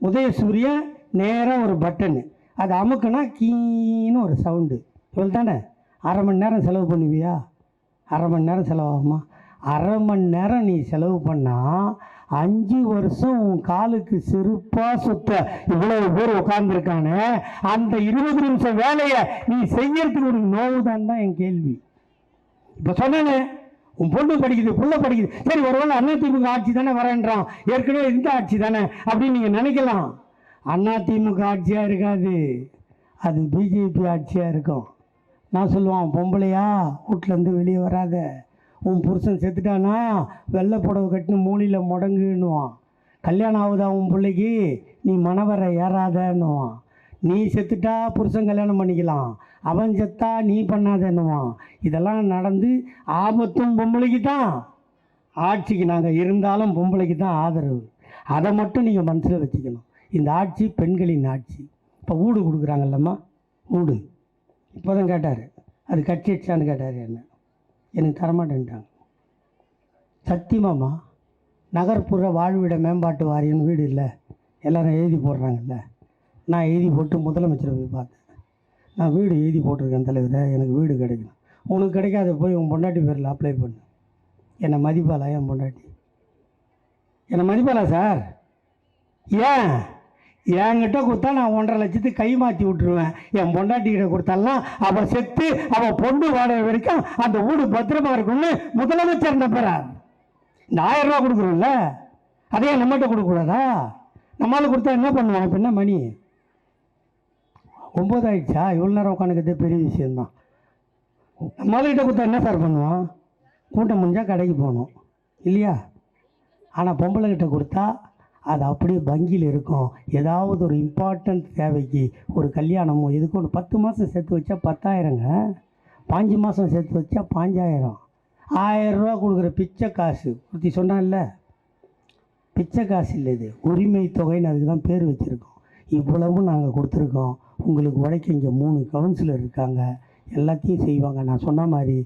உதயசூரியன் நேராக ஒரு பட்டனு, அது அமுக்குனா கீன்னு ஒரு சவுண்டு. இவ்வளோ தானே. 1/2 மணி நேரம் செலவு பண்ணுவியா? 1/2 மணி நேரம் செலவாகுமா? 1/2 மணி நேரம் நீ செலவு பண்ணால் 5 வருஷம் உன் காலுக்கு செருப்பா சுத்த இவ்வளவு பேர் உட்கார்ந்துருக்கானே, அந்த 20 நிமிஷம் வேலையை நீ செய்யறதுக்கு ஒரு நோவுதான் தான் என் கேள்வி. இப்போ சொன்னேன்னு உன் பொண்ணு படிக்குது, புள்ள படிக்குது, சரி ஒருவேளை அதிமுக ஆட்சி தானே வரேன்றான், ஏற்கனவே இந்த ஆட்சி தானே அப்படின்னு நீங்கள் நினைக்கலாம். அதிமுக ஆட்சியாக இருக்காது, அது பிஜேபி ஆட்சியாக இருக்கும். நான் சொல்லுவான், பொம்பளையா வீட்டிலேருந்து வெளியே வராத, உன் புருஷன் செத்துட்டானா வெள்ளை புடவை கட்டினு மூலையில் முடங்குன்னுவான். கல்யாணம் ஆகுதா உன் பிள்ளைக்கு, நீ மணவரை ஏறாதன்னுவான். நீ செத்துட்டா புருஷன் கல்யாணம் பண்ணிக்கலாம், அவன் செத்தா நீ பண்ணாதன்னுவான். இதெல்லாம் நடந்து ஆபத்தும் பொம்பளைக்கு தான். ஆட்சிக்கு நாங்கள் இருந்தாலும் பொம்பளைக்கு தான் ஆதரவு. அதை மட்டும் நீங்கள் மனசில் வச்சுக்கணும். இந்த ஆட்சி பெண்களின் ஆட்சி. இப்போ வீடு கொடுக்குறாங்கல்லம்மா, வீடு இப்போ தான் கேட்டார், அது கட்சி வச்சான்னு கேட்டார். என்ன எனக்கு தரமாட்டேன்ட்டாங்க. சத்தியமாம்மா, நகர்ப்புற வாழ்விட மேம்பாட்டு வாரியம் வீடு இல்லை, எல்லோரும் எழுதி போடுறாங்கல்ல. நான் எழுதி போட்டு முதலமைச்சரை போய் பார்த்தேன். நான் வீடு எழுதி போட்டிருக்கேன் தலைவரை, எனக்கு வீடு கிடைக்கணும். உனக்கு கிடைக்காத போய் உன் பொண்டாட்டி பேரில் அப்ளை பண்ணு. என்னை மதிப்பாளா என் பொண்டாட்டி? என்னை மதிப்பாளா சார்? ஏன் என்கிட்ட கொடுத்தா நான் 1.5 லட்சத்துக்கு கை மாற்றி விட்டுருவேன். என் பொண்டாட்டிக்கிட்ட கொடுத்தாலாம் அவள் செத்து அவள் பொண்ணு வாடகை வரைக்கும் அந்த வீடு பத்திரமா இருக்கும்னு முதலமைச்சர் நம்புறார். இந்த 1000 ரூபா கொடுக்குறோம்ல, அதே நம்மகிட்ட கொடுக்கக்கூடாதா? நம்மளால் கொடுத்தா என்ன பண்ணுவான்? இப்போ என்ன மணி 9 ஆயிடுச்சா? இவ்வளோ நேரம் உட்காந்துக்கிறதே பெரிய விஷயந்தான். நம்மள்கிட்ட கொடுத்தா என்ன சார் பண்ணுவான்? கூட்டம் முடிஞ்சால் கடைக்கு போகணும் இல்லையா? ஆனால் பொம்பளைகிட்ட கொடுத்தா அது அப்படியே வங்கியில் இருக்கும். ஏதாவது ஒரு இம்பார்ட்டன்ட் தேவைக்கு, ஒரு கல்யாணமோ எதுக்கு ஒரு 10 மாதம் சேர்த்து வச்சா 10,000ங்க, 5 மாதம் சேர்த்து வச்சா 5,000. 1000 ரூபா கொடுக்குற பிச்சை காசு ஒருத்தி சொன்னான்ல, பிச்சை காசு இல்லை, இது உரிமை தொகைன்னு அதுக்கு தான் பேர் வச்சுருக்கோம். இவ்வளவும் நாங்கள் கொடுத்துருக்கோம். உங்களுக்கு உழைக்க இங்கே 3 கவுன்சிலர் இருக்காங்க, எல்லாத்தையும் செய்வாங்க. நான் சொன்ன மாதிரி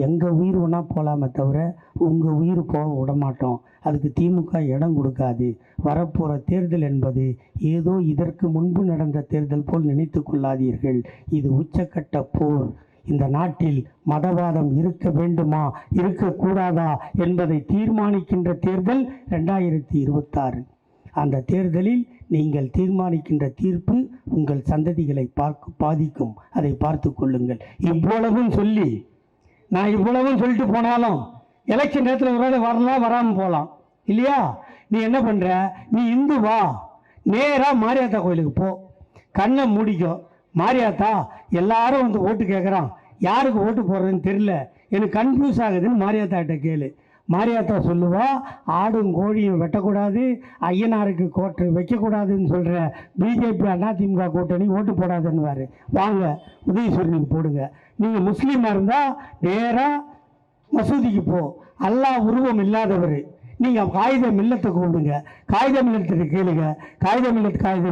எங்கள் உயிர் ஒன்றா போகலாமே தவிர உங்கள் உயிர் போக விட மாட்டோம். அதுக்கு திமுக இடம் கொடுக்காது. வரப்போகிற தேர்தல் என்பது ஏதோ இதற்கு முன்பு நடந்த தேர்தல் போல் நினைத்து கொள்ளாதீர்கள். இது உச்சக்கட்ட போர். இந்த நாட்டில் மதவாதம் இருக்க வேண்டுமா இருக்கக்கூடாதா என்பதை தீர்மானிக்கின்ற தேர்தல் 2026. அந்த தேர்தலில் நீங்கள் தீர்மானிக்கின்ற தீர்ப்பு உங்கள் சந்ததிகளை பாதிக்கும். அதை பார்த்து கொள்ளுங்கள். இவ்வளவும் சொல்லி நான் இவ்வளவும் சொல்லிட்டு போனாலும் எலெக்ஷன் நேரத்தில் ஒரு வரலாம், வராமல் போகலாம் இல்லையா? நீ என்ன பண்ணுற? நீ இந்து வா, நேராக மாரியாத்தா கோயிலுக்கு போ, கண்ணை மூடிக்கோ. மாரியாத்தா எல்லாரும் வந்து ஓட்டு கேட்குறான், யாருக்கு ஓட்டு போடுறதுன்னு தெரியல, எனக்கு கன்ஃபியூஸ் ஆகுதுன்னு மாரியாத்தாட்ட கேளு. மாரியாத்தா சொல்லுவா, ஆடும் கோழியும் வெட்டக்கூடாது, ஐயனாருக்கு கோட்டு வைக்கக்கூடாதுன்னு சொல்கிற பிஜேபி அதிமுக கூட்டணி ஓட்டு போடாதுன்னுவார். வாங்க உதயசூரியனுக்கு போடுங்க. நீங்கள் முஸ்லீமாக இருந்தால் நேராக மசூதிக்கு போ, அல்லாஹ் உருவம் இல்லாதவர். நீங்கள் காகித மில்லத்தை கூப்பிடுங்க, காகித மில்லத்துக்கு கேளுங்க. காகித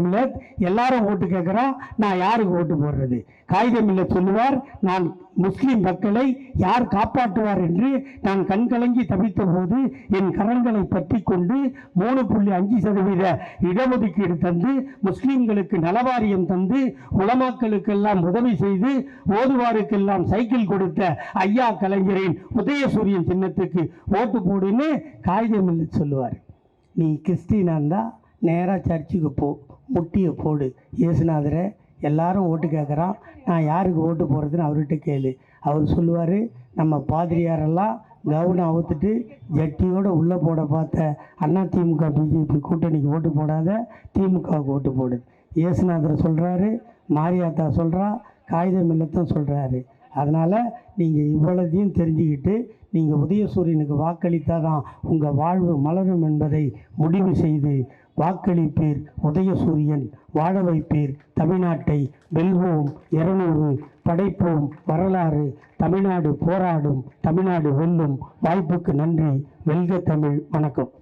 மில்லத் எல்லாரும் ஓட்டு கேட்குறான், நான் யாருக்கு ஓட்டு போடுறது? காகித மில்லத் சொல்லுவார், நான் முஸ்லீம் மக்களை யார் காப்பாற்றுவார் என்று நான் கண்கலங்கி தவித்த போது என் கரங்களை பற்றி கொண்டு 3.5% இடஒதுக்கீடு தந்து, முஸ்லீம்களுக்கு நலவாரியம் தந்து, உலமாக்களுக்கெல்லாம் உதவி செய்து, ஓதுவாருக்கெல்லாம் சைக்கிள் கொடுத்த ஐயா கலைஞரின் உதயசூரியன் சின்னத்துக்கு ஓட்டு போடுன்னு காகித மில்லத் சொல்லுவார். நீ கிறிஸ்டினா இருந்தால் நேராக சர்ச்சுக்கு போ, முட்டியை போடு, இயேசுநாதரை எல்லாரும் ஓட்டு கேட்குறான், நான் யாருக்கு ஓட்டு போடுறதுன்னு அவர்கிட்ட கேளு. அவர் சொல்லுவார், நம்ம பாதிரியாரெல்லாம் கவுனை அவுத்துட்டு ஜட்டியோடு உள்ளே போட பார்த்த அதிமுக பிஜேபி கூட்டணிக்கு ஓட்டு போடாத, திமுகவுக்கு ஓட்டு போடு. இயேசுநாதர் சொல்கிறாரு, மாரியாத்தா சொல்கிறா, காகித மில்லத்தும் சொல்கிறாரு. அதனால் நீங்கள் இவ்வளத்தையும் தெரிஞ்சுக்கிட்டு நீங்கள் உதயசூரியனுக்கு வாக்களித்தாதான் உங்கள் வாழ்வு மலரும் என்பதை முடிவு செய்து வாக்களிப்பீர். உதயசூரியன் வாழ வைப்பீர். தமிழ்நாட்டை வெல்வோம். 200 படைப்போம். வரலாறு. தமிழ்நாடு போராடும். தமிழ்நாடு வெல்லும். வாய்ப்புக்கு நன்றி. வெல்க தமிழ். வணக்கம்.